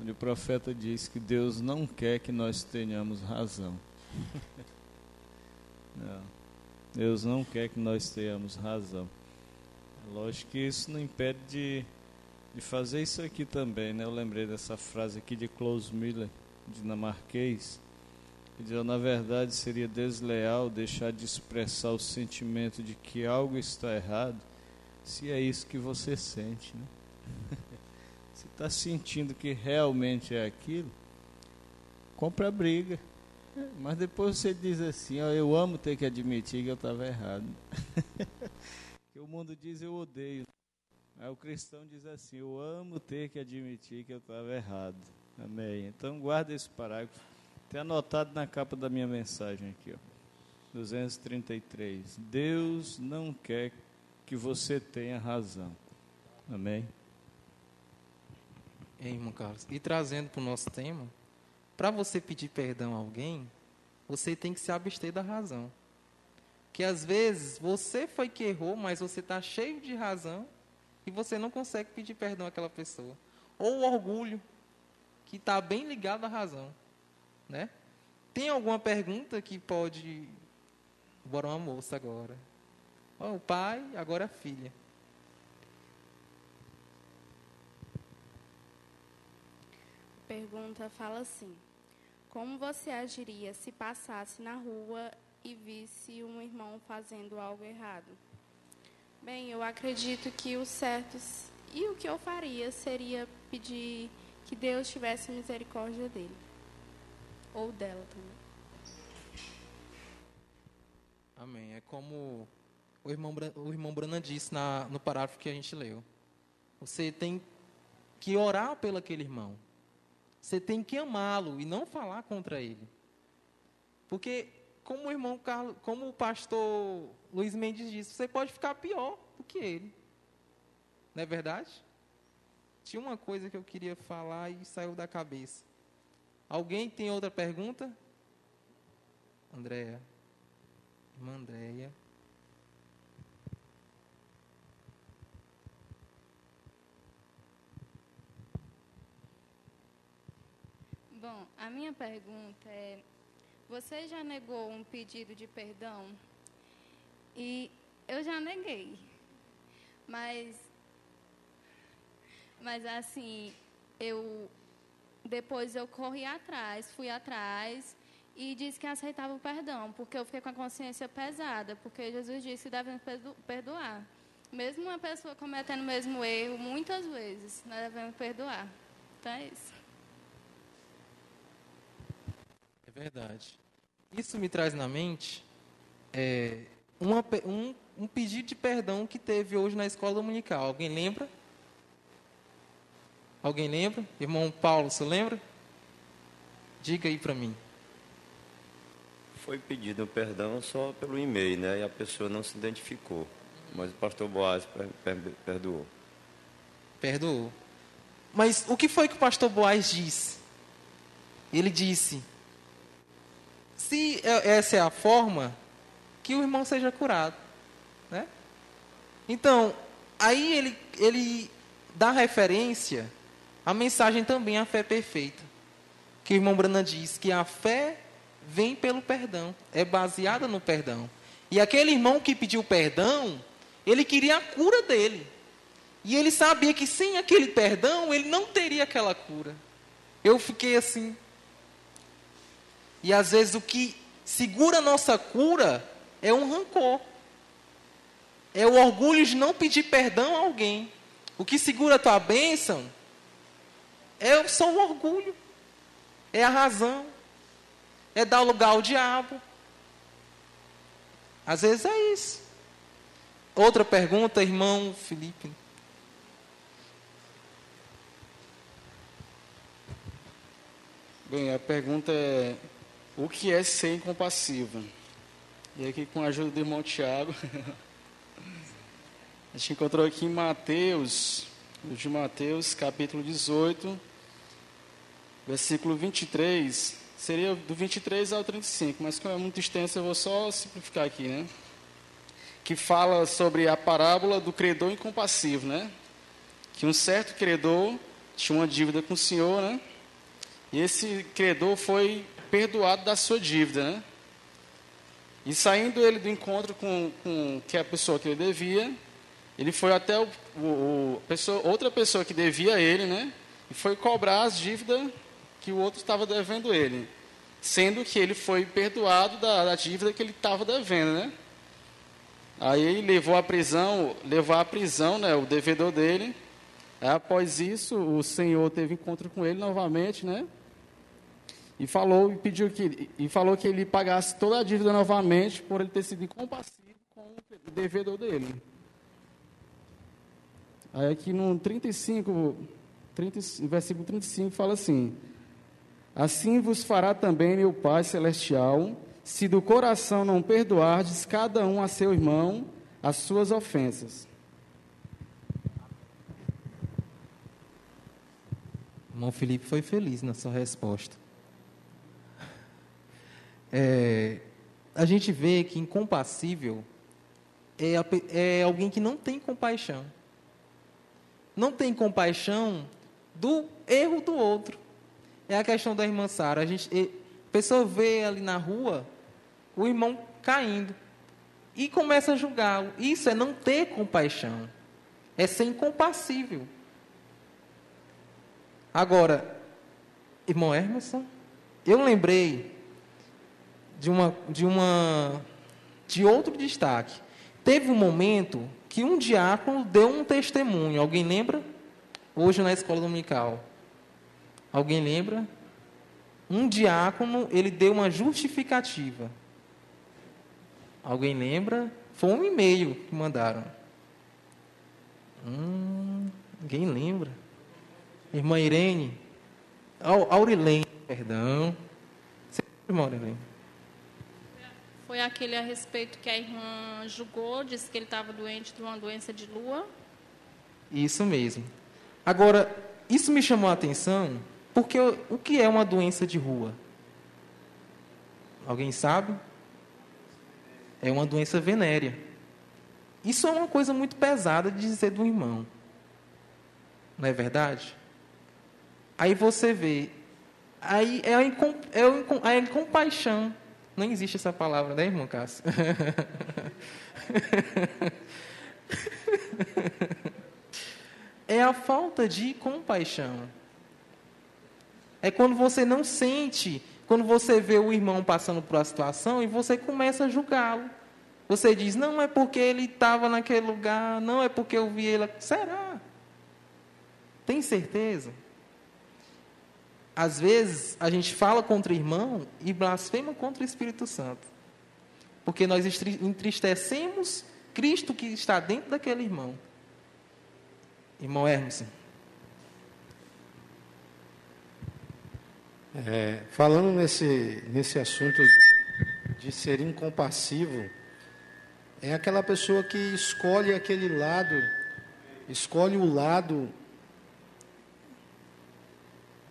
onde o profeta diz que Deus não quer que nós tenhamos razão. Não, Deus não quer que nós tenhamos razão. Lógico que isso não impede de fazer isso aqui também, né? Eu lembrei dessa frase aqui de Klaus Miller, dinamarquês, que diz: na verdade seria desleal deixar de expressar o sentimento de que algo está errado, se é isso que você sente, né? Se está sentindo que realmente é aquilo, compra a briga. Mas depois você diz assim: ó, eu amo ter que admitir que eu estava errado. Que o mundo diz eu odeio. Aí o cristão diz assim: eu amo ter que admitir que eu estava errado. Amém. Então guarda esse parágrafo. Tem anotado na capa da minha mensagem aqui, ó. 233. Deus não quer que você tenha razão. Amém. Irmão Carlos, e trazendo para o nosso tema, para você pedir perdão a alguém, você tem que se abster da razão. Que às vezes você foi que errou, mas você está cheio de razão e você não consegue pedir perdão àquela pessoa. Ou o orgulho, que está bem ligado à razão, né? Tem alguma pergunta que pode... Bora uma moça agora. Oh, o pai, agora a filha. Pergunta fala assim: como você agiria se passasse na rua e visse um irmão fazendo algo errado? Bem, eu acredito que o certo e o que eu faria seria pedir que Deus tivesse misericórdia dele. Ou dela também. Amém. É como o irmão Brana disse no parágrafo que a gente leu. Você tem que orar pelo aquele irmão. Você tem que amá-lo e não falar contra ele. Porque, como o irmão Carlos, como o pastor Luiz Mendes disse, você pode ficar pior do que ele. Não é verdade? Tinha uma coisa que eu queria falar e saiu da cabeça. Alguém tem outra pergunta? Andréia. Irmã Andréia. Bom, a minha pergunta é: você já negou um pedido de perdão? E eu já neguei. Mas assim, depois eu corri atrás, fui atrás e disse que aceitava o perdão, porque eu fiquei com a consciência pesada, porque Jesus disse que devemos perdoar. Mesmo uma pessoa cometendo o mesmo erro, muitas vezes, nós devemos perdoar. Então é isso. É verdade. Isso me traz na mente um pedido de perdão que teve hoje na escola dominical. Alguém lembra? Alguém lembra? Irmão Paulo, você lembra? Diga aí para mim. Foi pedido perdão só pelo e-mail, né? E a pessoa não se identificou. Mas o pastor Boaz perdoou. Perdoou. Mas o que foi que o pastor Boaz disse? Ele disse: se essa é a forma, que o irmão seja curado, né? Então, aí ele dá referência à mensagem também, a fé perfeita, que o irmão Branham diz que a fé vem pelo perdão, é baseada no perdão. E aquele irmão que pediu perdão, ele queria a cura dele. E ele sabia que sem aquele perdão, ele não teria aquela cura. Eu fiquei assim. E às vezes o que segura a nossa cura é um rancor. É o orgulho de não pedir perdão a alguém. O que segura a tua bênção é só o orgulho. É a razão. É dar lugar ao diabo. Às vezes é isso. Outra pergunta, irmão Felipe. Bem, a pergunta é: o que é ser incompassivo? E aqui, com a ajuda do irmão Tiago, a gente encontrou aqui em Mateus, capítulo 18, versículo 23, seria do 23 ao 35, mas como é muito extenso, eu vou só simplificar aqui, né? Que fala sobre a parábola do credor incompassivo, né? Que um certo credor tinha uma dívida com o senhor, né? E esse credor foi perdoado da sua dívida, né? E saindo ele do encontro com a pessoa que ele devia, ele foi até outra pessoa que devia a ele, né? E foi cobrar as dívidas que o outro estava devendo ele, sendo que ele foi perdoado da dívida que ele estava devendo, né? Aí ele levou à prisão, né, o devedor dele. Aí, após isso, o Senhor teve encontro com ele novamente, né? E falou que ele pagasse toda a dívida novamente por ele ter sido incompassivo com o devedor dele. Aí aqui no versículo 35 fala assim: assim vos fará também meu Pai Celestial, se do coração não perdoardes cada um a seu irmão as suas ofensas. O irmão Felipe foi feliz na sua resposta. A gente vê que incompassível é alguém que não tem compaixão. Não tem compaixão do erro do outro. É a questão da irmã Sara. A pessoa vê ali na rua o irmão caindo e começa a julgá-lo. Isso é não ter compaixão. É ser incompassível. Agora, irmão Emerson, eu lembrei de outro destaque. Teve um momento que um diácono deu um testemunho. Alguém lembra? Hoje na escola dominical. Alguém lembra? Um diácono, ele deu uma justificativa. Alguém lembra? Foi um e-mail que mandaram. Ninguém lembra? Irmã Irene? Aurilene, perdão. Você lembra, irmã Aurilene? Foi aquele a respeito que a irmã julgou, disse que ele estava doente de uma doença de lua. Isso mesmo. Agora, isso me chamou a atenção, porque o que é uma doença de rua? Alguém sabe? É uma doença venérea. Isso é uma coisa muito pesada de dizer do irmão. Não é verdade? Aí você vê, aí é a incompaixão. Não existe essa palavra, né, irmão Cássio? É a falta de compaixão. É quando você não sente, quando você vê o irmão passando por uma situação e você começa a julgá-lo. Você diz, não é porque ele estava naquele lugar, não é porque eu vi ele. Será? Tem certeza? Às vezes, a gente fala contra o irmão e blasfema contra o Espírito Santo. Porque nós entristecemos Cristo que está dentro daquele irmão. Irmão Hermes. Falando nesse assunto de ser incompassivo, é aquela pessoa que escolhe aquele lado, escolhe o lado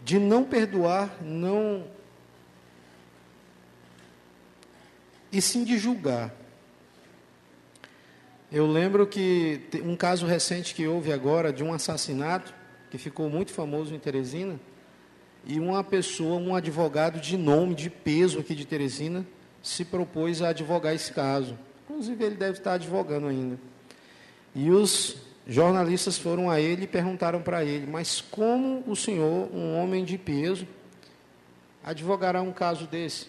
de não perdoar, não, e sim de julgar. Eu lembro que um caso recente que houve agora de um assassinato que ficou muito famoso em Teresina, e uma pessoa, um advogado de nome, de peso aqui de Teresina, se propôs a advogar esse caso. Inclusive ele deve estar advogando ainda. E os jornalistas foram a ele e perguntaram para ele, mas como o senhor, um homem de peso, advogará um caso desse?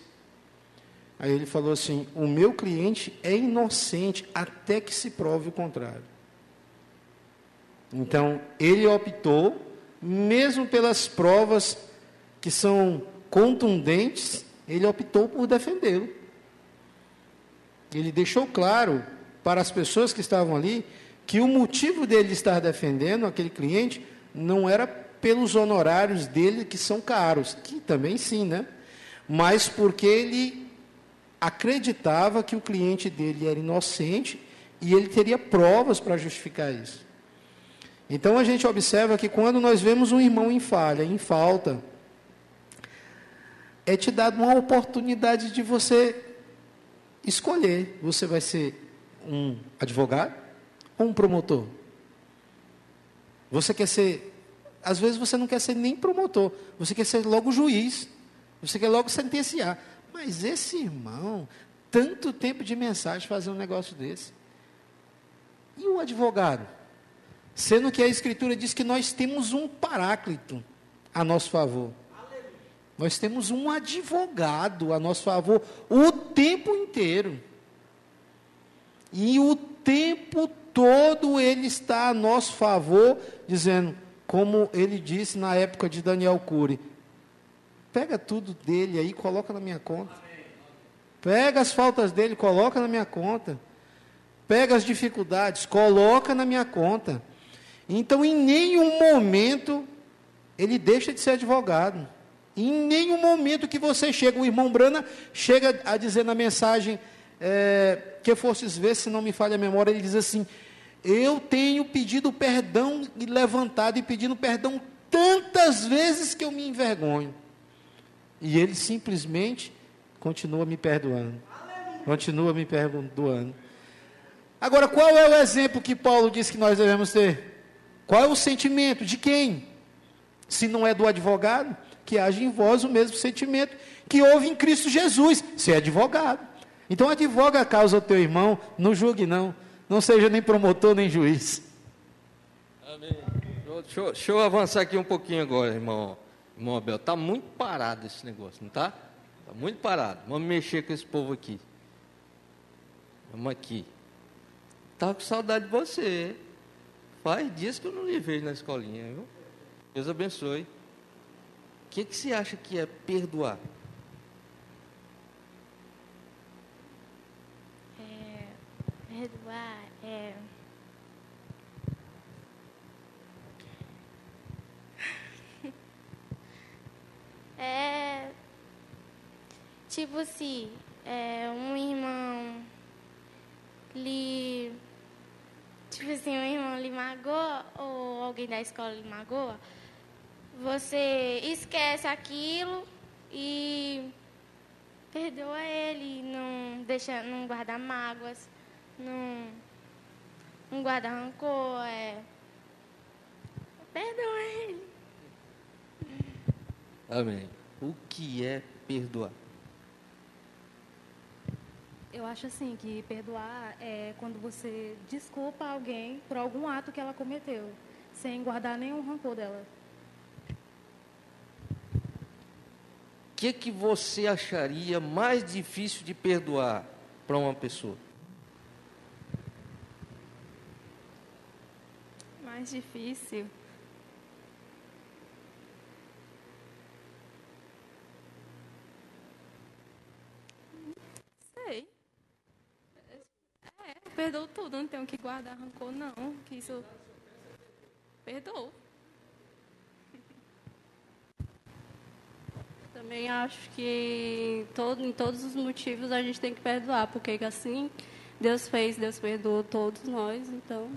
Aí ele falou assim, o meu cliente é inocente até que se prove o contrário. Então, ele optou, mesmo pelas provas que são contundentes, ele optou por defendê-lo. Ele deixou claro para as pessoas que estavam ali que o motivo dele estar defendendo aquele cliente não era pelos honorários dele, que são caros, que também sim, né? Mas porque ele acreditava que o cliente dele era inocente e ele teria provas para justificar isso. Então a gente observa que quando nós vemos um irmão em falha, em falta, é te dado uma oportunidade de você escolher. Você vai ser um advogado ou um promotor? Você quer ser... Às vezes você não quer ser nem promotor, você quer ser logo juiz, você quer logo sentenciar. Mas esse irmão, tanto tempo de mensagem fazer um negócio desse. E o advogado? Sendo que a Escritura diz que nós temos um paráclito a nosso favor. Nós temos um advogado a nosso favor o tempo inteiro. E o tempo todo ele está a nosso favor, dizendo, como ele disse na época de Daniel Cury, pega tudo dele aí, coloca na minha conta. Pega as faltas dele, coloca na minha conta. Pega as dificuldades, coloca na minha conta. Então, em nenhum momento, ele deixa de ser advogado. Em nenhum momento que você chega, o irmão Brana chega a dizer na mensagem, que fostes ver, se não me falha a memória, ele diz assim, eu tenho pedido perdão e levantado e pedindo perdão tantas vezes que eu me envergonho. E ele simplesmente continua me perdoando. Continua me perdoando. Agora, qual é o exemplo que Paulo diz que nós devemos ter? Qual é o sentimento? De quem? Se não é do advogado, que age em vós o mesmo sentimento que houve em Cristo Jesus. Você é advogado. Então, advoga a causa do teu irmão, não julgue não. Não seja nem promotor, nem juiz. Amém. Deixa eu avançar aqui um pouquinho agora, irmão Abel. Está muito parado esse negócio, não está? Está muito parado. Vamos mexer com esse povo aqui. Vamos aqui. Estava com saudade de você. Faz dias que eu não lhe vejo na escolinha, viu? Deus abençoe. O que você acha que é perdoar? Perdoar é... tipo assim, um irmão lhe... Tipo assim, um irmão lhe magoou ou alguém da escola lhe magoa, você esquece aquilo e perdoa ele, não guarda mágoas, não guarda rancor, perdoa ele. Amém. O que é perdoar? Eu acho assim que perdoar é quando você desculpa alguém por algum ato que ela cometeu, sem guardar nenhum rancor dela. O que você acharia mais difícil de perdoar para uma pessoa? Mais difícil? Sei. Eu perdoo tudo, não tenho que guardar rancor, não. Que isso. Perdoo. Também acho que em todos os motivos a gente tem que perdoar, porque assim Deus fez, Deus perdoou todos nós, então.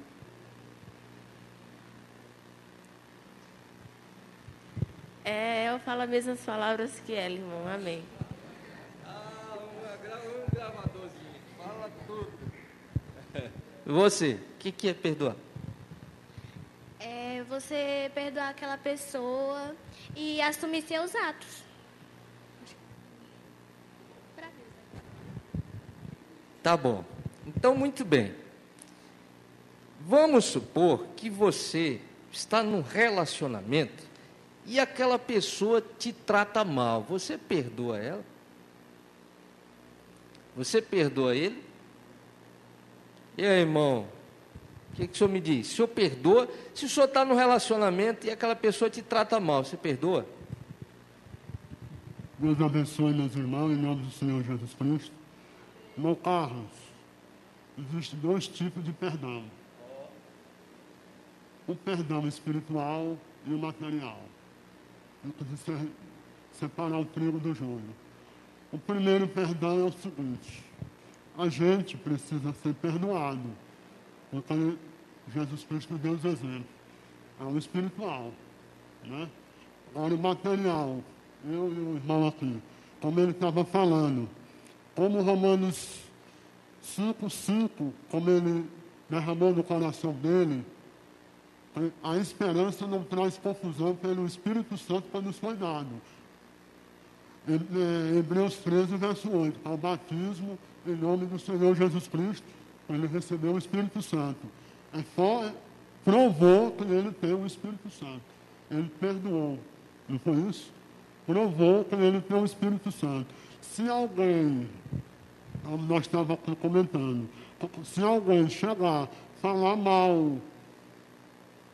Eu falo as mesmas palavras que ela, irmão. Amém. Um gravadorzinho, fala tudo. Você, o que é perdoar? É você perdoar aquela pessoa e assumir seus atos. Tá bom. Então, muito bem. Vamos supor que você está num relacionamento e aquela pessoa te trata mal. Você perdoa ela? Você perdoa ele? E aí, irmão? O que o senhor me diz? O senhor perdoa? Se o senhor está num relacionamento e aquela pessoa te trata mal, você perdoa? Deus abençoe meus irmãos, em nome do Senhor Jesus Cristo. Irmão Carlos, existem 2 tipos de perdão. O perdão espiritual e o material. Eu preciso separar o trigo do joio. O primeiro perdão é o seguinte: a gente precisa ser perdoado, porque Jesus Cristo deu os exemplos. É o espiritual, né? Agora o material, eu e o irmão aqui, como ele estava falando, como Romanos 5:5, como ele derramou no coração dele, a esperança não traz confusão pelo Espírito Santo que nos foi dado. Hebreus 13, verso 8, ao batismo em nome do Senhor Jesus Cristo, ele recebeu o Espírito Santo. Provou que ele tem o Espírito Santo. Ele perdoou. Não foi isso? Provou que ele tem o Espírito Santo. Se alguém, como nós estávamos comentando, se alguém chegar, falar mal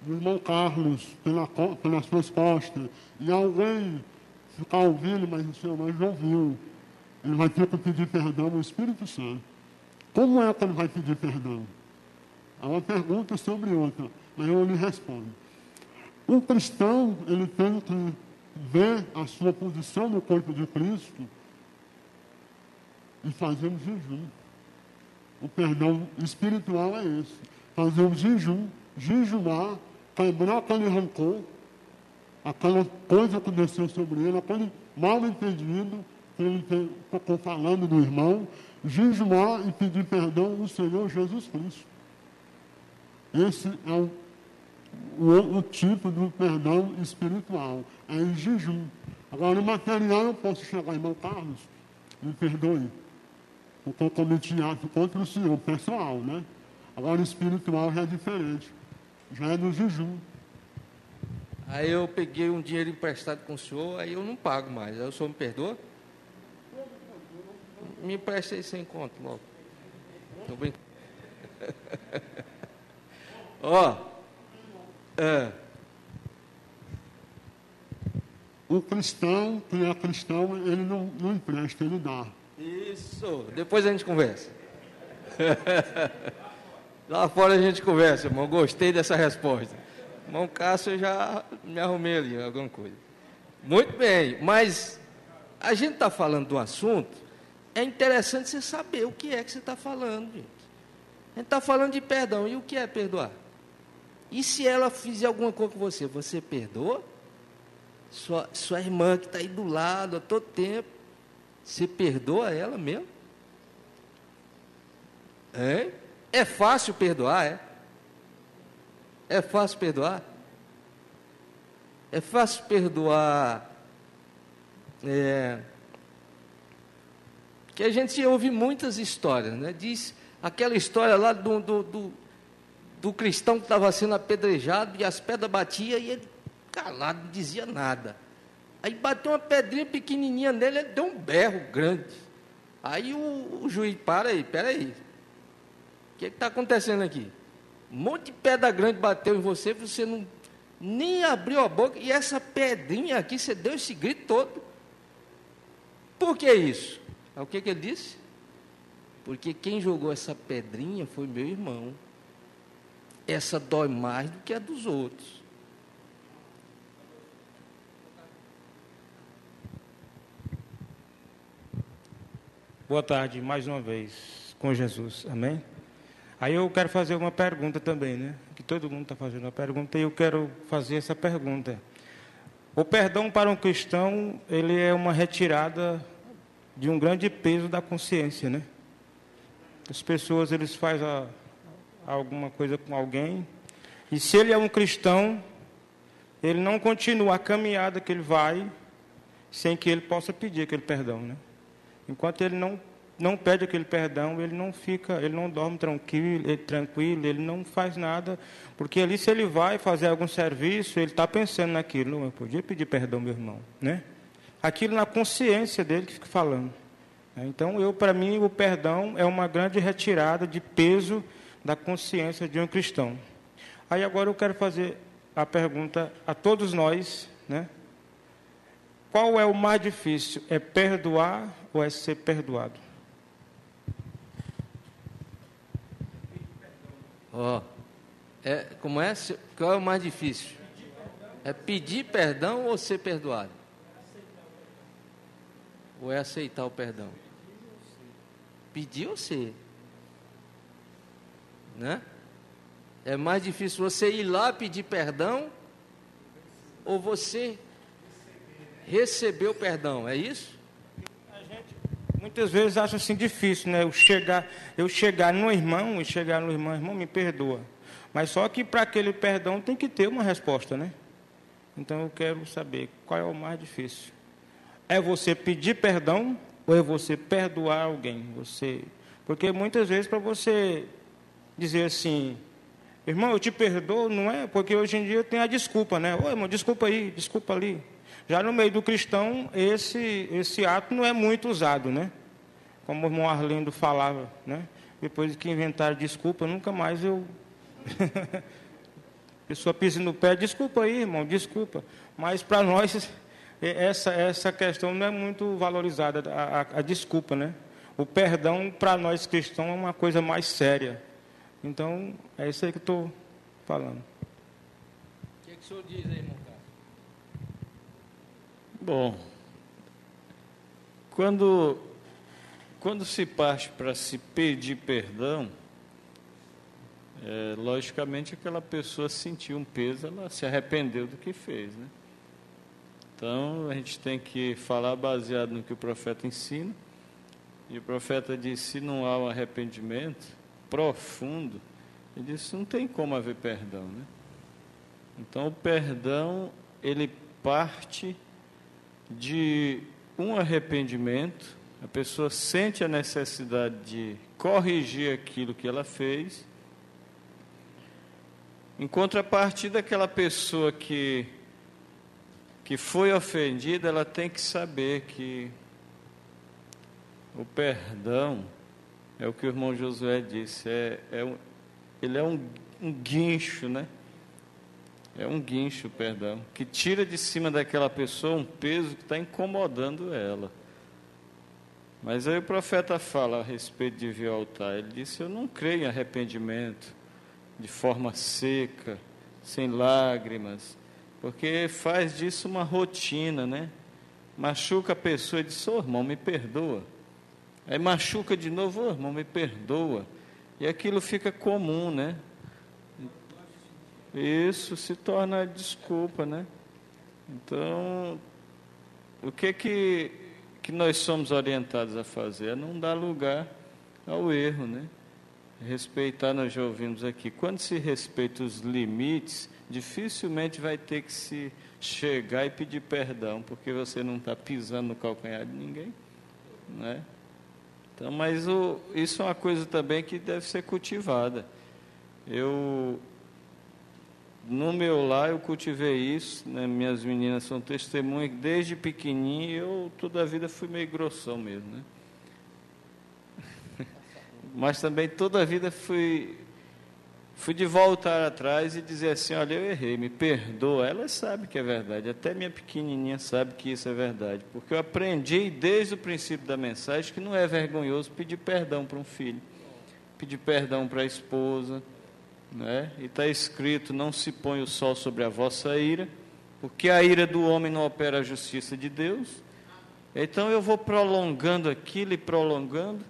do irmão Carlos pelas suas costas, e alguém ficar ouvindo, mas o Senhor não ouviu, ele vai ter que pedir perdão ao Espírito Santo. Como é que ele vai pedir perdão? É uma pergunta sobre outra, mas eu lhe respondo. Um cristão, ele tem que ver a sua posição no corpo de Cristo e fazer um jejum. O perdão espiritual é esse. Fazer um jejum, jejuar, quebrar aquele rancor, aquela coisa que desceu sobre ele, aquele mal entendido que ele ficou falando do irmão, jejuar e pedir perdão ao Senhor Jesus Cristo. Esse é o tipo do perdão espiritual, é em jejum. Agora, o material, eu posso chegar, irmão Carlos, me perdoe, porque eu cometi ato contra o Senhor, pessoal, né? Agora, o espiritual já é diferente, já é no jejum. Aí eu peguei um dinheiro emprestado com o senhor, aí eu não pago mais. Aí o senhor me perdoa? Me empresta aí 100 conto logo. Estou brincando. O cristão, que é cristão, ele não empresta, ele dá. Isso, depois a gente conversa. Lá fora a gente conversa, irmão. Gostei dessa resposta. Irmão Cássio, eu já me arrumei ali, alguma coisa. Muito bem, mas a gente está falando de um assunto, é interessante você saber o que é que você está falando, gente. A gente está falando de perdão, e o que é perdoar? E se ela fizer alguma coisa com você, você perdoa? Sua irmã que está aí do lado a todo tempo, você perdoa ela mesmo? É fácil perdoar, é? É fácil perdoar? É fácil perdoar. Que a gente ouve muitas histórias, né? Diz aquela história lá do cristão que estava sendo apedrejado e as pedras batiam e ele calado, não dizia nada. Aí bateu uma pedrinha pequenininha nele, ele deu um berro grande. Aí o juiz, peraí. O que está acontecendo aqui? Um monte de pedra grande bateu em você, você não nem abriu a boca, e essa pedrinha aqui, você deu esse grito todo. Por que isso? O que ele disse? Porque quem jogou essa pedrinha foi meu irmão. Essa dói mais do que a dos outros. Boa tarde, mais uma vez, com Jesus, amém? Aí eu quero fazer uma pergunta também, né? Que todo mundo está fazendo uma pergunta, e eu quero fazer essa pergunta. O perdão para um cristão, ele é uma retirada de um grande peso da consciência, né? As pessoas, eles fazem alguma coisa com alguém, e se ele é um cristão, ele não continua a caminhada que ele vai, sem que ele possa pedir aquele perdão, né? Enquanto ele não pede aquele perdão, ele não dorme tranquilo, ele não faz nada, porque ali, se ele vai fazer algum serviço, ele está pensando naquilo. Não, eu podia pedir perdão, meu irmão, né? Aquilo na consciência dele que fica falando. Então, para mim, o perdão é uma grande retirada de peso da consciência de um cristão. Aí agora eu quero fazer a pergunta a todos nós, né? Qual é o mais difícil? É perdoar ou é ser perdoado? Como é? Qual é o mais difícil? É pedir perdão ou ser perdoado? Ou é aceitar o perdão? Pedir ou ser? Né? É mais difícil você ir lá pedir perdão ou você receber o perdão, é isso? Muitas vezes acha assim difícil, né? Eu chegar no irmão, irmão, me perdoa. Mas só que para aquele perdão tem que ter uma resposta, né? Então eu quero saber qual é o mais difícil. É você pedir perdão ou é você perdoar alguém? Porque muitas vezes para você dizer assim, irmão, eu te perdoo, não é? Porque hoje em dia tem a desculpa, né? Ô, irmão, desculpa aí, desculpa ali. Já no meio do cristão, esse ato não é muito usado, né? Como o irmão Arlindo falava, né? Depois que inventaram desculpa, nunca mais eu... A pessoa pisa no pé, desculpa aí, irmão, desculpa. Mas para nós, essa questão não é muito valorizada, a desculpa, né? O perdão, para nós cristãos, é uma coisa mais séria. Então, é isso aí que eu estou falando. O que o senhor diz aí, irmão? Bom, quando se parte para se pedir perdão, logicamente aquela pessoa sentiu um peso, ela se arrependeu do que fez, né? Então, a gente tem que falar baseado no que o profeta ensina, e o profeta diz, se não há um arrependimento profundo, ele disse, não tem como haver perdão, né? Então, o perdão, ele parte de um arrependimento, a pessoa sente a necessidade de corrigir aquilo que ela fez, em contrapartida daquela pessoa que foi ofendida, ela tem que saber que o perdão, é o que o irmão Josué disse, ele é um guincho, né? É um guincho o perdão, que tira de cima daquela pessoa um peso que está incomodando ela. Mas aí o profeta fala a respeito de vir ao altar. Ele disse, eu não creio em arrependimento de forma seca, sem lágrimas, porque faz disso uma rotina, né? Machuca a pessoa e diz, irmão, me perdoa. Aí machuca de novo, irmão, me perdoa. E aquilo fica comum, né? Isso se torna desculpa, né? Então, o que nós somos orientados a fazer? É não dar lugar ao erro, né? Respeitar, nós já ouvimos aqui. Quando se respeita os limites, dificilmente vai ter que se chegar e pedir perdão, porque você não está pisando no calcanhar de ninguém, né? Então, mas isso é uma coisa também que deve ser cultivada. No meu lar, eu cultivei isso, né? Minhas meninas são testemunhas, desde pequenininho, eu toda a vida fui meio grossão mesmo, né? Mas também toda a vida fui de voltar atrás e dizer assim, olha, eu errei, me perdoa. Ela sabe que é verdade, até minha pequenininha sabe que isso é verdade, porque eu aprendi desde o princípio da mensagem que não é vergonhoso pedir perdão para um filho, pedir perdão para a esposa, né? E está escrito, não se põe o sol sobre a vossa ira, porque a ira do homem não opera a justiça de Deus. Então eu vou prolongando aquilo e prolongando.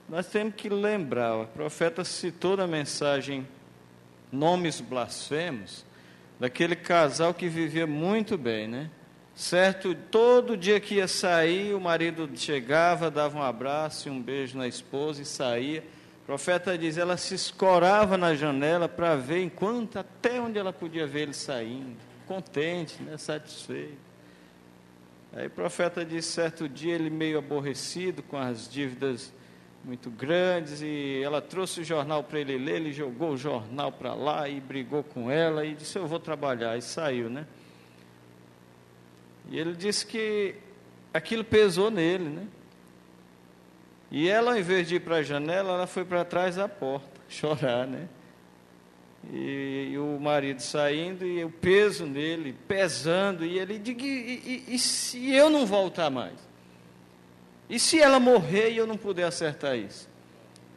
Nós temos que lembrar, o profeta citou na mensagem nomes blasfemos, daquele casal que vivia muito bem, né? Certo, todo dia que ia sair, o marido chegava, dava um abraço e um beijo na esposa e saía. O profeta diz, ela se escorava na janela para ver até onde ela podia ver ele saindo, contente, né? Satisfeito. Aí o profeta diz, certo dia, ele meio aborrecido com as dívidas muito grandes, e ela trouxe o jornal para ele ler, ele jogou o jornal para lá e brigou com ela e disse, eu vou trabalhar, e saiu, né? E ele disse que aquilo pesou nele, né? E ela, ao invés de ir para a janela, ela foi para trás da porta, chorar, né? E o marido saindo, e o peso nele, pesando, e ele diz, e se eu não voltar mais? E se ela morrer e eu não puder acertar isso?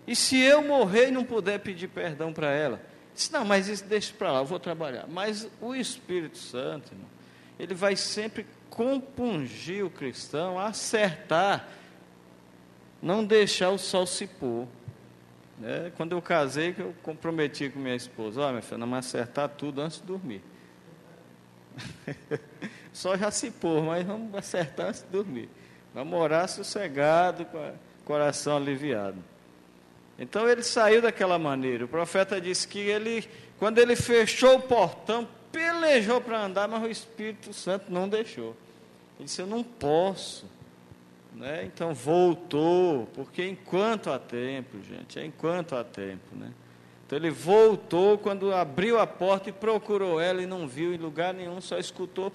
E se eu morrer e não puder pedir perdão para ela? Disse, não, mas isso deixa para lá, eu vou trabalhar. Mas o Espírito Santo, irmão, ele vai sempre compungir o cristão a acertar, não deixar o sol se pôr. Né? Quando eu casei, que eu comprometi com minha esposa, minha filha, não vai acertar tudo antes de dormir. Só já se pôr, mas vamos acertar antes de dormir. Vamos orar sossegado, com o coração aliviado. Então ele saiu daquela maneira. O profeta disse que quando ele fechou o portão, pelejou para andar, mas o Espírito Santo não deixou. Ele disse, eu não posso. Né? Então voltou, porque enquanto há tempo, gente, enquanto há tempo. Né? Então ele voltou, quando abriu a porta e procurou ela e não viu em lugar nenhum, só escutou...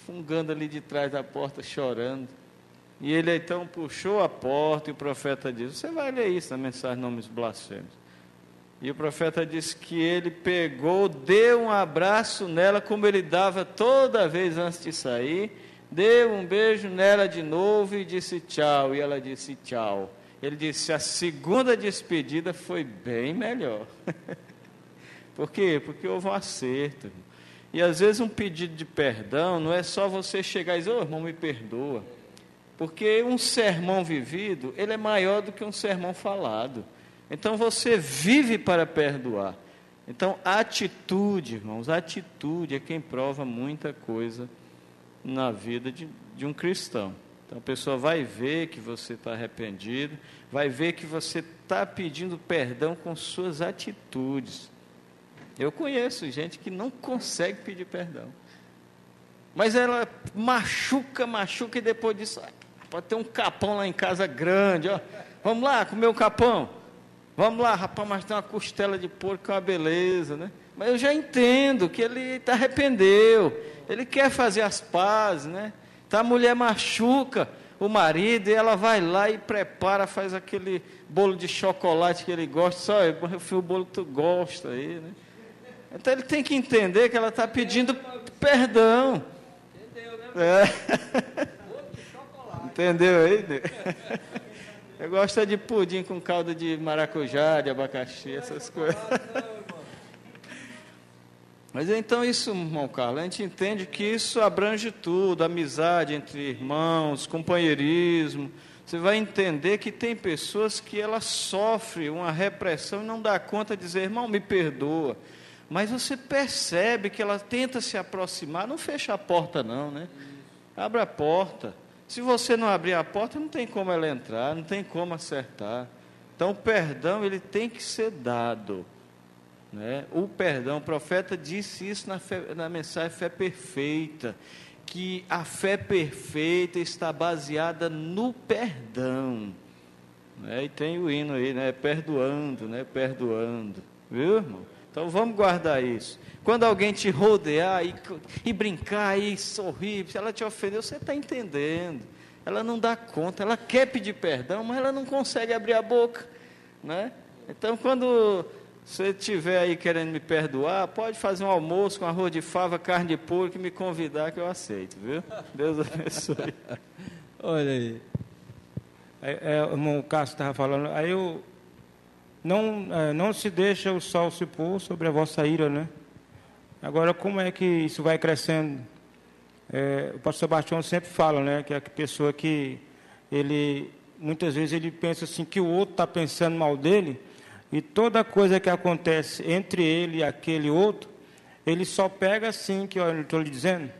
fungando ali de trás da porta, chorando. E ele então puxou a porta e o profeta disse, você vai ler isso na mensagem Nomes Blasfemos. E o profeta disse que ele pegou, deu um abraço nela, como ele dava toda vez antes de sair, deu um beijo nela de novo e disse tchau. E ela disse tchau. Ele disse, a segunda despedida foi bem melhor. Por quê? Porque houve um acerto. E às vezes um pedido de perdão não é só você chegar e dizer, irmão, me perdoa. Porque um sermão vivido, ele é maior do que um sermão falado. Então você vive para perdoar. Então atitude, irmãos, atitude é quem prova muita coisa na vida de um cristão. Então a pessoa vai ver que você está arrependido, vai ver que você está pedindo perdão com suas atitudes. Eu conheço gente que não consegue pedir perdão. Mas ela machuca e depois disso, pode ter um capão lá em casa grande, ó. Vamos lá comer o capão. Vamos lá, rapaz, mas tem uma costela de porco, é uma beleza, né? Mas eu já entendo que ele arrependeu. Ele quer fazer as pazes, né? Então a mulher machuca o marido e ela vai lá e prepara, faz aquele bolo de chocolate que ele gosta. Só eu fui o bolo que tu gosta aí, né? Então ele tem que entender que ela está pedindo perdão. Entendeu, né? Entendeu aí? Eu gosto de pudim com calda de maracujá, de abacaxi, essas coisas. Mas então isso, irmão Carlos, a gente entende que isso abrange tudo, amizade entre irmãos, companheirismo, você vai entender que tem pessoas que ela sofre uma repressão e não dá conta de dizer, irmão, me perdoa. Mas você percebe que ela tenta se aproximar, não fecha a porta não, né? Abre a porta. Se você não abrir a porta, não tem como ela entrar, não tem como acertar. Então, o perdão, ele tem que ser dado, né? O perdão, o profeta disse isso na mensagem Fé Perfeita, que a fé perfeita está baseada no perdão, né? E tem o hino aí, né? Perdoando, né? Perdoando, viu, irmão? Então vamos guardar isso. Quando alguém te rodear e brincar e sorrir, se ela te ofendeu, você está entendendo. Ela não dá conta, ela quer pedir perdão, mas ela não consegue abrir a boca, né? Então, quando você estiver aí querendo me perdoar, pode fazer um almoço com arroz de fava, carne de porco e me convidar que eu aceito, viu? Deus abençoe. Olha aí. O irmão Cássio estava falando, aí eu... Não se deixa o sol se pôr sobre a vossa ira, né? Agora, como é que isso vai crescendo? O pastor Sebastião sempre fala, né? Que é a pessoa que muitas vezes ele pensa assim, que o outro está pensando mal dele, e toda coisa que acontece entre ele e aquele outro, ele só pega assim, que eu estou lhe dizendo.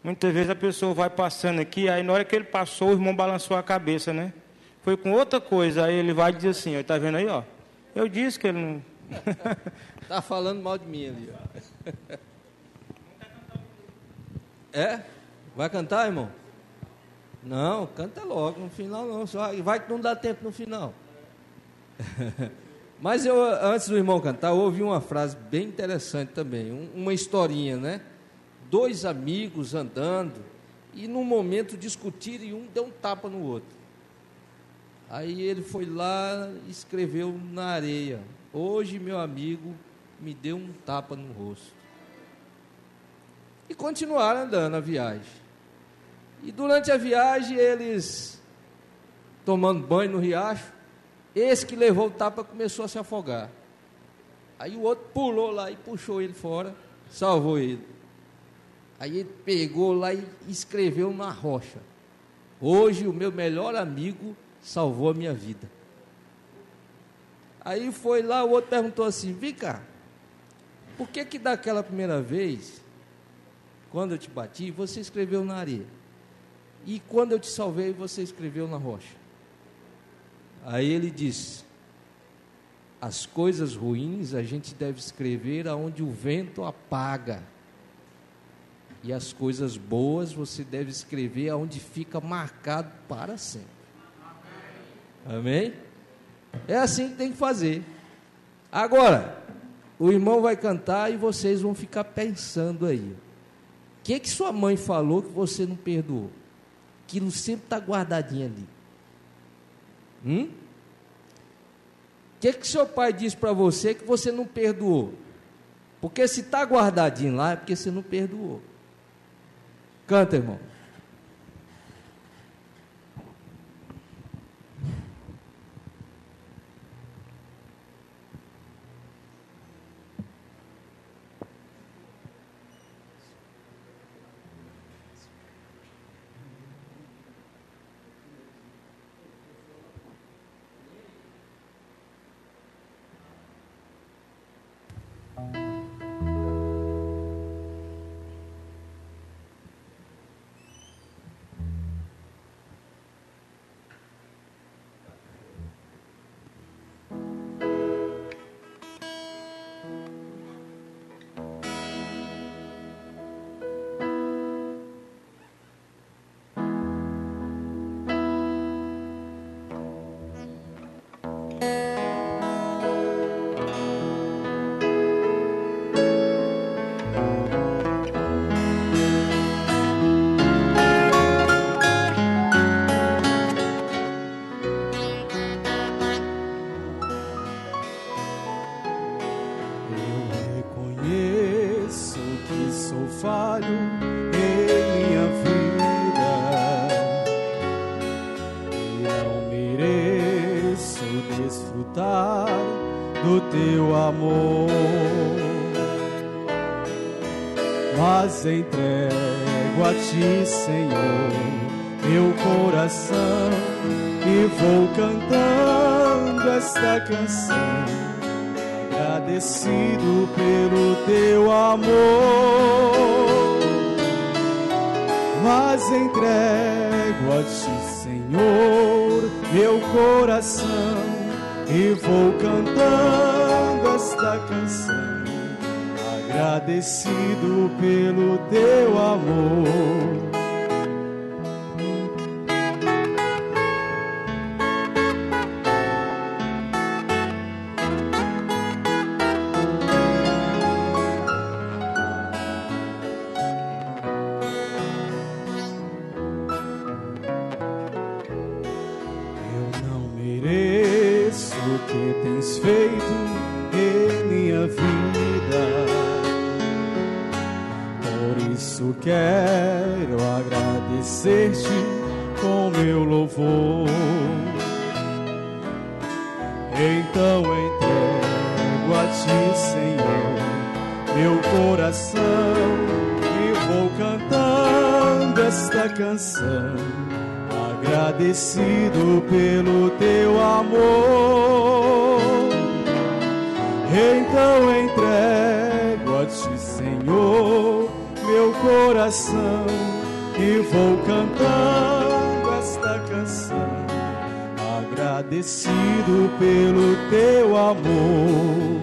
Muitas vezes a pessoa vai passando aqui, aí na hora que ele passou, o irmão balançou a cabeça, né? Foi com outra coisa, aí ele vai dizer assim, está vendo aí, ó? Eu disse que ele não... Está falando mal de mim ali, ó. Vai cantar, irmão? Não, canta logo, no final não. Vai que não dá tempo no final. Mas antes do irmão cantar, eu ouvi uma frase bem interessante também. Uma historinha, né? 2 amigos andando e num momento discutiram e um deu um tapa no outro. Aí ele foi lá e escreveu na areia: hoje meu amigo me deu um tapa no rosto. E continuaram andando a viagem. E durante a viagem eles tomando banho no riacho, esse que levou o tapa começou a se afogar. Aí o outro pulou lá e puxou ele fora, salvou ele. Aí ele pegou lá e escreveu na rocha: hoje o meu melhor amigo salvou a minha vida. Aí foi lá, o outro perguntou assim: vem cá, por que daquela primeira vez, quando eu te bati, você escreveu na areia, e quando eu te salvei, você escreveu na rocha? Aí ele disse: as coisas ruins a gente deve escrever aonde o vento apaga, e as coisas boas você deve escrever aonde fica marcado para sempre. Amém? É assim que tem que fazer. Agora, o irmão vai cantar e vocês vão ficar pensando aí: o que sua mãe falou que você não perdoou? Aquilo sempre está guardadinho ali. O que seu pai disse para você que você não perdoou? Porque se está guardadinho lá, é porque você não perdoou. Canta, irmão. Mas entrego a ti, Senhor, meu coração. e vou cantando esta canção, agradecido pelo teu amor. Mas entrego a ti, Senhor, meu coração, e vou cantando esta canção, agradecido pelo teu amor. Quero agradecer-te com meu louvor. Então entrego a ti, Senhor, meu coração, e vou cantando esta canção, agradecido pelo teu amor. Então entrego a ti, Senhor, meu coração, e vou cantando esta canção, agradecido pelo teu amor.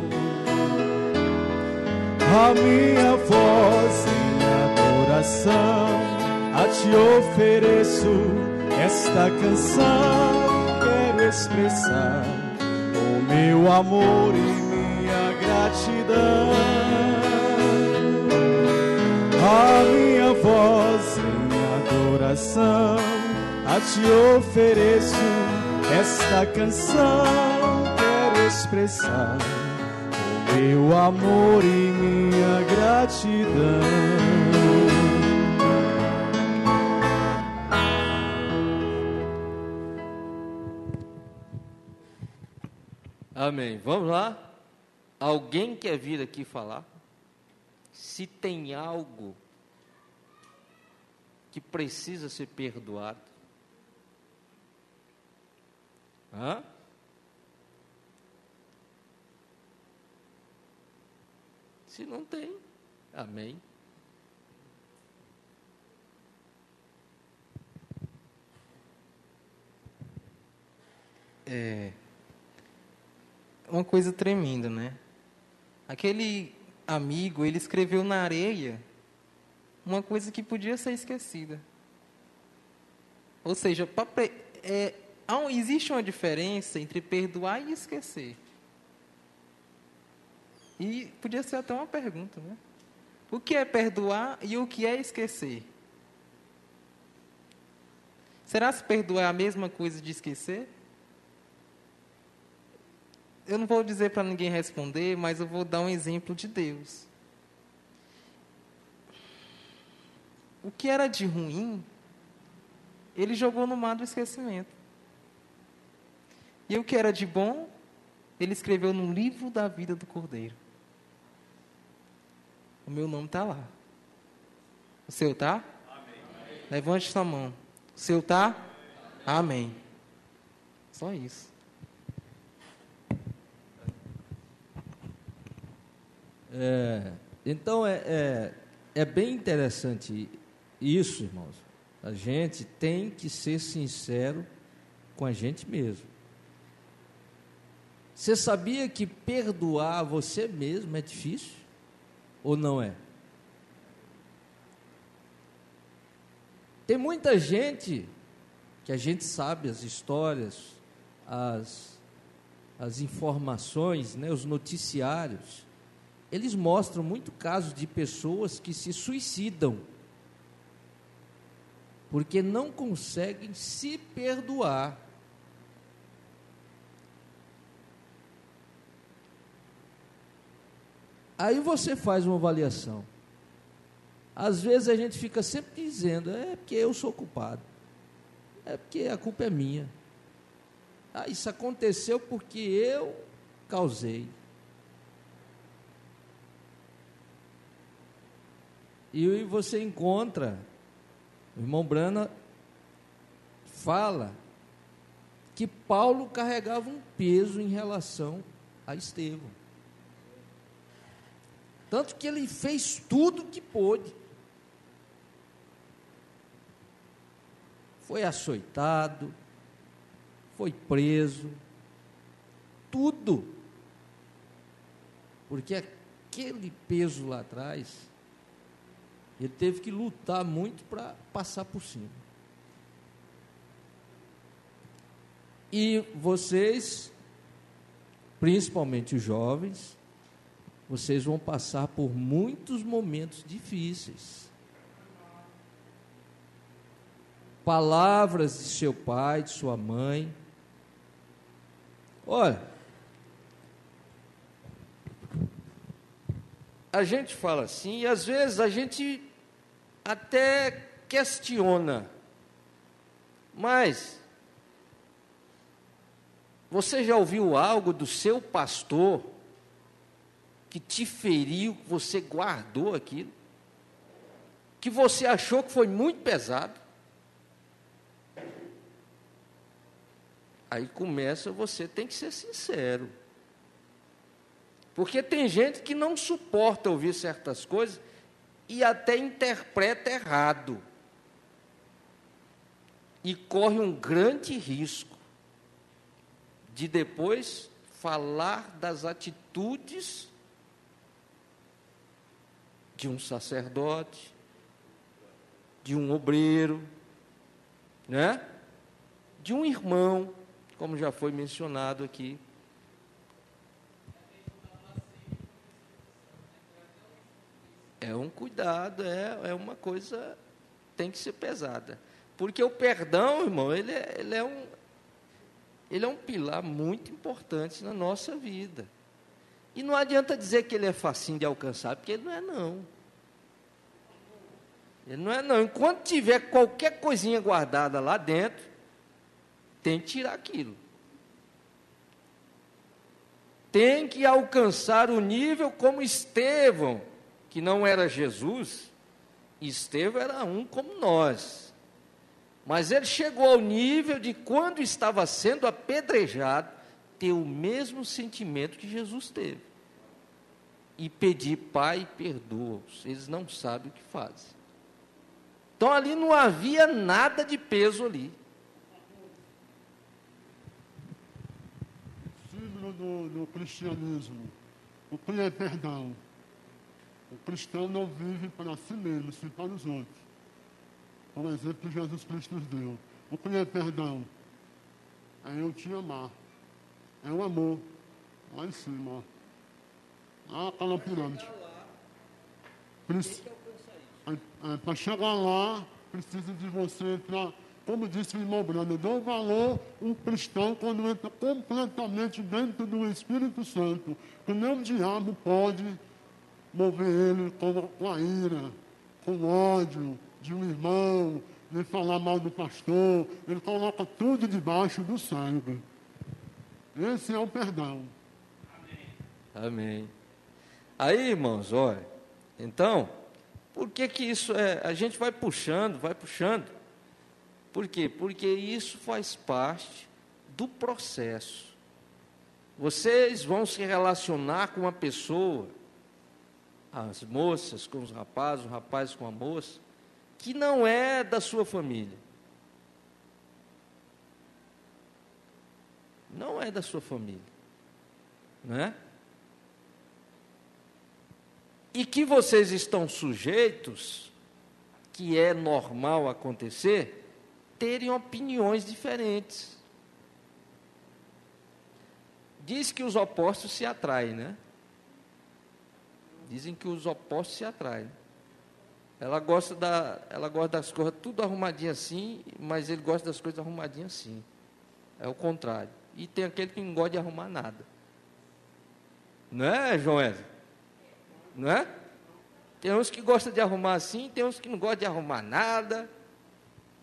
A minha voz em adoração a te ofereço, esta canção quero expressar o meu amor e minha gratidão. A minha voz em adoração a te ofereço, esta canção quero expressar o meu amor e minha gratidão. Amém. Vamos lá? Alguém quer vir aqui falar? Se tem algo que precisa ser perdoado. Hã? Se não tem, amém. É uma coisa tremenda, né? Aquele amigo, ele escreveu na areia uma coisa que podia ser esquecida. Ou seja, existe uma diferença entre perdoar e esquecer. E podia ser até uma pergunta, né? O que é perdoar e o que é esquecer? Será que perdoar é a mesma coisa de esquecer? Eu não vou dizer para ninguém responder, mas eu vou dar um exemplo de Deus. O que era de ruim, ele jogou no mar do esquecimento. E o que era de bom, ele escreveu no livro da vida do Cordeiro. O meu nome está lá. O seu está? Amém. Levante sua mão. O seu está? Amém. Só isso. Então é bem interessante isso, irmãos. A gente tem que ser sincero com a gente mesmo. Você sabia que perdoar você mesmo é difícil? Ou não é? Tem muita gente que a gente sabe as histórias, as informações, né, os noticiários. Eles mostram muito casos de pessoas que se suicidam porque não conseguem se perdoar. Aí você faz uma avaliação. Às vezes a gente fica sempre dizendo, é porque eu sou culpado, é porque a culpa é minha, isso aconteceu porque eu causei. E você encontra, o irmão Brana fala que Paulo carregava um peso em relação a Estevão. Tanto que ele fez tudo o que pôde. Foi açoitado, foi preso, tudo. Porque aquele peso lá atrás, ele teve que lutar muito para passar por cima. E vocês, principalmente os jovens, vocês vão passar por muitos momentos difíceis. Palavras de seu pai, de sua mãe. Olha, a gente fala assim, e às vezes a gente até questiona, mas você já ouviu algo do seu pastor que te feriu, que você guardou aquilo, que você achou que foi muito pesado? Aí começa, você tem que ser sincero. Porque tem gente que não suporta ouvir certas coisas e até interpreta errado. E corre um grande risco de depois falar das atitudes de um sacerdote, de um obreiro, né? De um irmão, como já foi mencionado aqui. É um cuidado, é uma coisa, tem que ser pesada. Porque o perdão, irmão, ele é um pilar muito importante na nossa vida. E não adianta dizer que ele é facinho de alcançar, porque ele não é, não. Ele não é, não. Enquanto tiver qualquer coisinha guardada lá dentro, tem que tirar aquilo. Tem que alcançar o nível como Estevão, que não era Jesus. Estevão era um como nós. Mas ele chegou ao nível de, quando estava sendo apedrejado, ter o mesmo sentimento que Jesus teve. E pedir: Pai, perdoa-os, eles não sabem o que fazem. Então ali não havia nada de peso ali. Símbolo do cristianismo, o que é perdão? O cristão não vive para si mesmo, sim para os outros. Por exemplo, que Jesus Cristo nos deu. O que é perdão? É eu te amar. É o amor. Lá em cima, ó. Lá aquela pirâmide. Para chegar lá, precisa de você, como disse o irmão Brando, dou valor um cristão quando entra completamente dentro do Espírito Santo, que nem o diabo pode mover ele com a ira, com ódio de um irmão, nem falar mal do pastor. Ele coloca tudo debaixo do sangue. Esse é o perdão. Amém. Aí, irmãos, olha, então, por que isso é? A gente vai puxando. Por quê? Porque isso faz parte do processo. Vocês vão se relacionar com uma pessoa, as moças com os rapazes com a moça, que não é da sua família. Não é da sua família. Não é? E que vocês estão sujeitos, que é normal acontecer, terem opiniões diferentes. Diz que os opostos se atraem, né? Dizem que os opostos se atraem. Ela gosta das coisas tudo arrumadinho assim, mas ele gosta das coisas arrumadinhas assim. É o contrário. E tem aquele que não gosta de arrumar nada. Não é, João Wesley? Não é? Tem uns que gostam de arrumar assim, tem uns que não gostam de arrumar nada.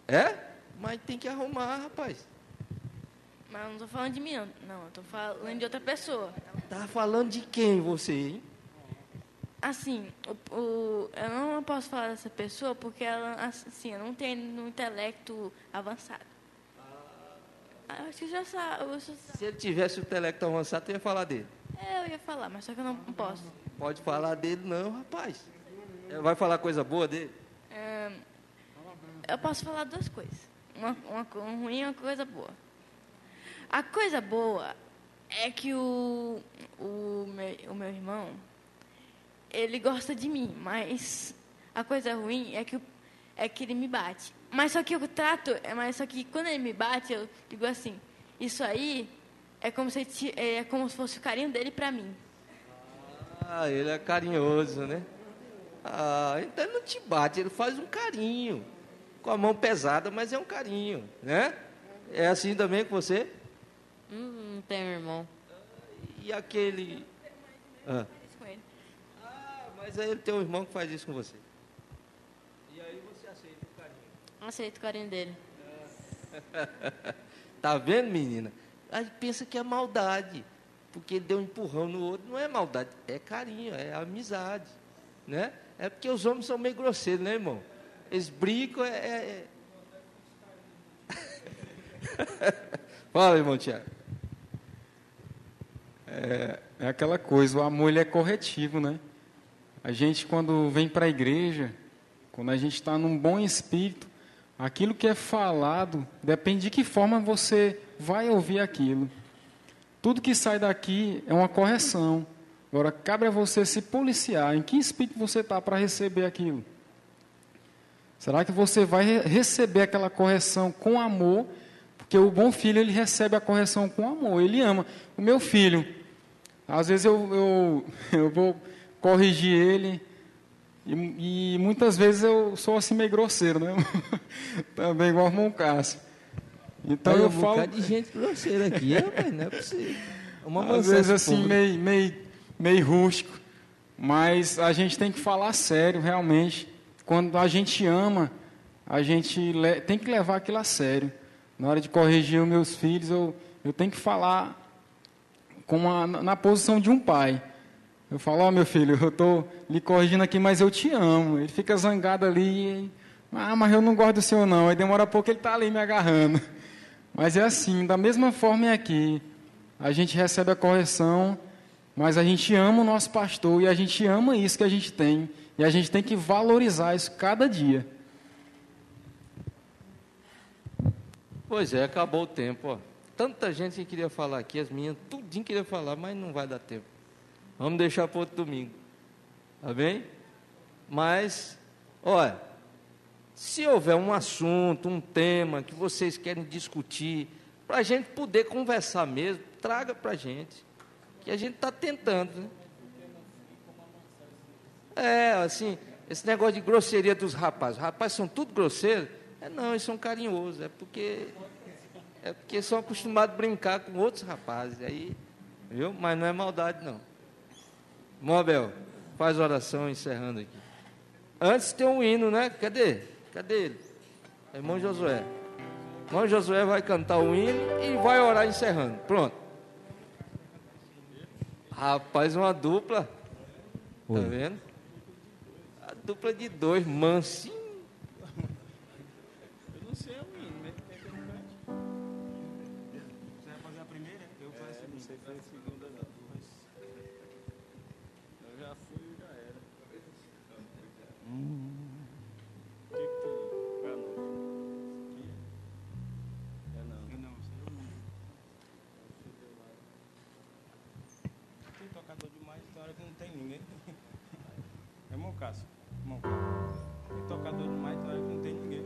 É? Mas tem que arrumar, rapaz. Mas eu não estou falando de mim, não. Eu estou falando de outra pessoa. Tá falando de quem você, hein? Assim, eu não posso falar dessa pessoa porque ela, assim, não tem um intelecto avançado. Acho que já sabe. Se ele tivesse o intelecto avançado, tu ia falar dele. Eu ia falar, mas só que eu não posso. Pode falar dele não, rapaz. Vai falar coisa boa dele? Eu posso falar duas coisas. Uma ruim e uma coisa boa. A coisa boa é que o meu irmão, ele gosta de mim, mas a coisa ruim é que ele me bate. Mas só que eu trato, mas só que quando ele me bate, eu digo assim, isso aí é como se fosse o carinho dele pra mim. Ah, ele é carinhoso, né? Ah, então ele não te bate, ele faz um carinho. Com a mão pesada, mas é um carinho, né? É assim também com você? Não tenho irmão. E aquele... Com ele. Mas aí ele tem um irmão que faz isso com você. E aí você aceita o carinho? Aceito o carinho dele. Tá vendo, menina? A gente pensa que é maldade, porque ele deu um empurrão no outro. Não é maldade, é carinho, é amizade, né? É porque os homens são meio grosseiros, né, irmão? Eles brincam, Fala, irmão Tiago. É aquela coisa, o amor ele é corretivo, né? A gente, quando vem para a igreja, quando a gente está num bom espírito, aquilo que é falado, depende de que forma você vai ouvir aquilo. Tudo que sai daqui é uma correção. Agora, cabe a você se policiar. Em que espírito você está para receber aquilo? Será que você vai receber aquela correção com amor? Porque o bom filho, ele recebe a correção com amor, ele ama. O meu filho, às vezes eu vou corrigir ele, e muitas vezes eu sou assim meio grosseiro, né? Também igual o irmão Cássio. Então eu falo... Um bocado de gente grosseira aqui, não é possível. Às vezes assim, meio rústico. Mas a gente tem que falar sério, realmente. Quando a gente ama, a gente tem que levar aquilo a sério. Na hora de corrigir os meus filhos, eu tenho que falar na posição de um pai. Eu falo, meu filho, eu estou lhe corrigindo aqui, mas eu te amo. Ele fica zangado ali, mas eu não gosto do senhor não. Aí demora pouco, ele está ali me agarrando. Mas é assim, da mesma forma é aqui. A gente recebe a correção, mas a gente ama o nosso pastor e a gente ama isso que a gente tem. E a gente tem que valorizar isso cada dia. Pois é, acabou o tempo. Ó. Tanta gente que queria falar aqui, as minhas, tudinho queria falar, mas não vai dar tempo. Vamos deixar para outro domingo. Tá bem? Mas, olha, se houver um assunto, um tema que vocês querem discutir, para a gente poder conversar mesmo, traga para a gente. Que a gente está tentando, né? Assim, esse negócio de grosseria dos rapazes. Os rapazes são tudo grosseiros? Não, eles são carinhosos. É porque são acostumados a brincar com outros rapazes. Aí, viu? Mas não é maldade, não. Mobel, faz oração encerrando aqui. Antes tem um hino, né? Cadê ele? É irmão Josué. Irmão Josué vai cantar o hino e vai orar encerrando. Pronto. Rapaz, uma dupla. Tá vendo? A dupla de dois, mansinho. Eu não sei o hino, mas tem que não cante. Você vai fazer a primeira? Eu faço a segunda. Não sei se foi a segunda, não. Eu já fui e já era. O que tu pra nós? Não. Tem tocador demais, tem hora que não tem ninguém. É irmão Cássio. Tem tocador demais, tem hora que não tem ninguém.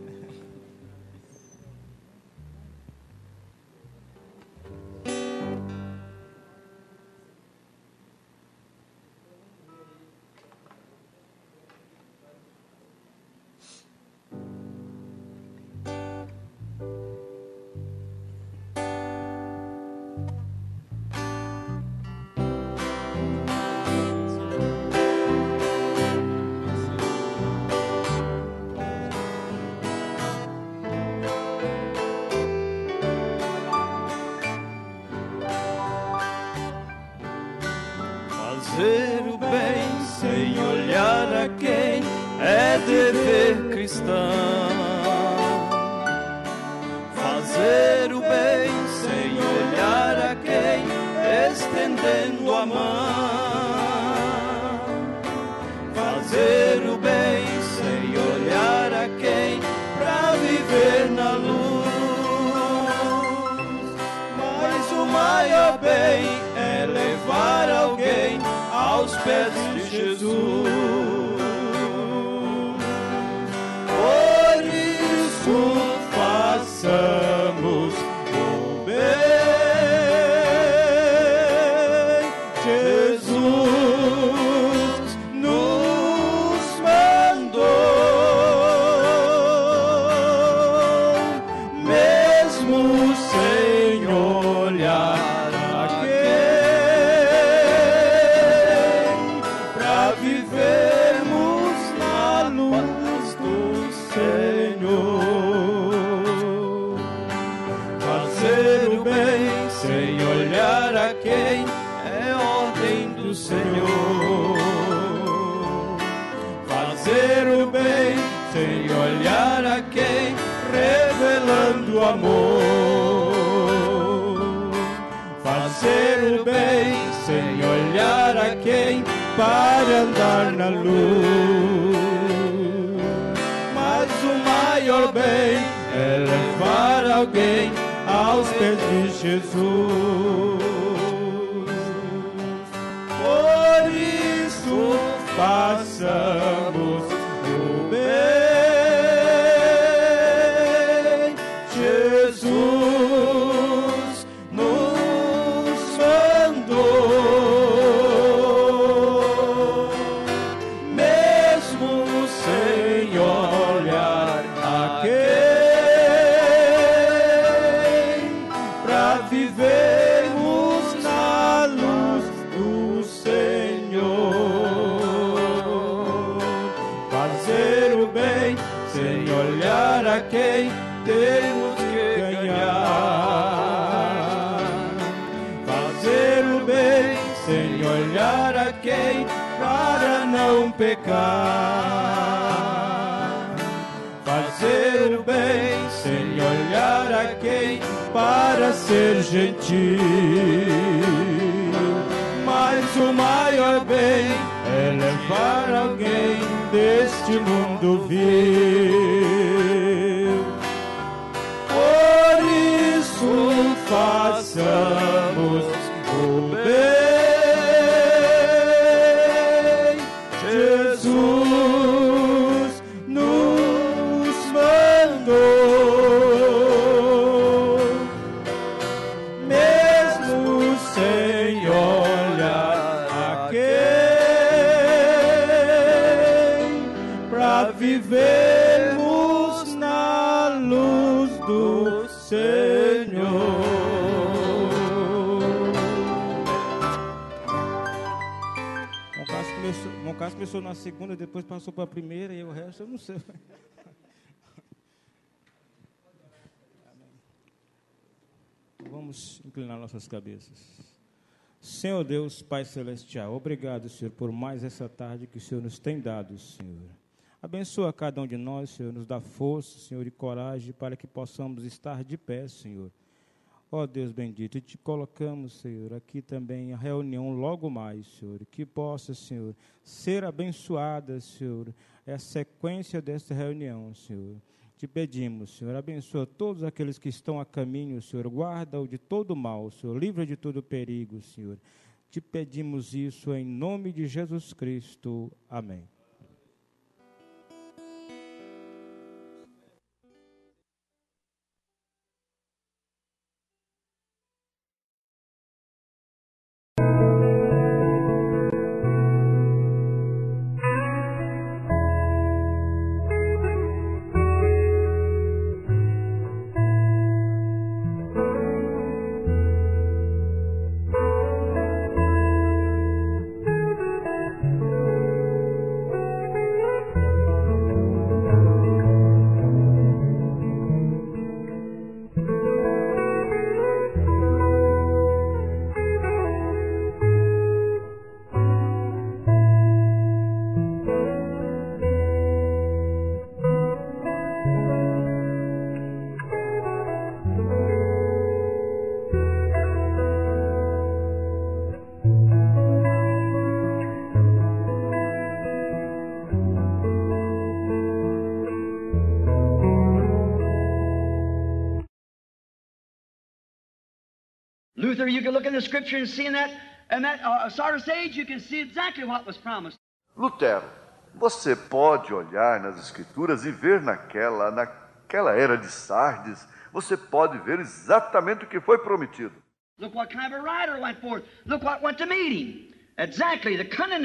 Fazer o bem sem olhar a quem é dever cristão. Fazer o bem tua mão, fazer o bem sem olhar a quem, pra viver na luz. Mas o maior bem é levar alguém aos pés de Jesus. Por isso façamos o bem. Jesus nos mandou, mesmo sem olhar a quem, para vivermos na luz do Senhor. Fazer o bem sem olhar a quem é ordem do Senhor. Fazer o bem sem olhar a quem, revelando amor. Fazer o bem sem olhar a quem, para andar na luz. Mas o maior bem é levar alguém aos pés de Jesus. Por isso façamos o bem. Jesus nos mandou, mesmo sem olhar a quem, pra vivermos na luz do Senhor. Fazer o bem sem olhar a quem, temos que ganhar. Fazer o bem sem olhar a quem, para não pecar. Fazer o bem sem olhar a quem, para ser gentil. Mas o maior bem é levar alguém deste mundo vil. Por isso façamos o bem. Jesus nos mandou, mesmo sem olhar a quem, pra vivermos na luz do Senhor. Moncasso começou na segunda, depois passou para a primeira, e o resto eu não sei. Vamos inclinar nossas cabeças. Senhor Deus, Pai Celestial, obrigado, Senhor, por mais essa tarde que o Senhor nos tem dado, Senhor. Abençoa cada um de nós, Senhor, nos dá força, Senhor, e coragem para que possamos estar de pé, Senhor. Ó Deus bendito, e te colocamos, Senhor, aqui também a reunião logo mais, Senhor, que possa, Senhor, ser abençoada, Senhor, a sequência desta reunião, Senhor. Te pedimos, Senhor, abençoa todos aqueles que estão a caminho, Senhor, guarda-o de todo mal, Senhor, livra de todo perigo, Senhor. Te pedimos isso em nome de Jesus Cristo. Amém. Luther, you can look in the scripture and see in that Sardis age, you can see exactly what was promised. Lutero, você pode olhar nas escrituras e ver naquela era de Sardes, você pode ver exatamente o que foi prometido. Look what kind of a rider went forth. Look what went to meet him. Exactly, the cunning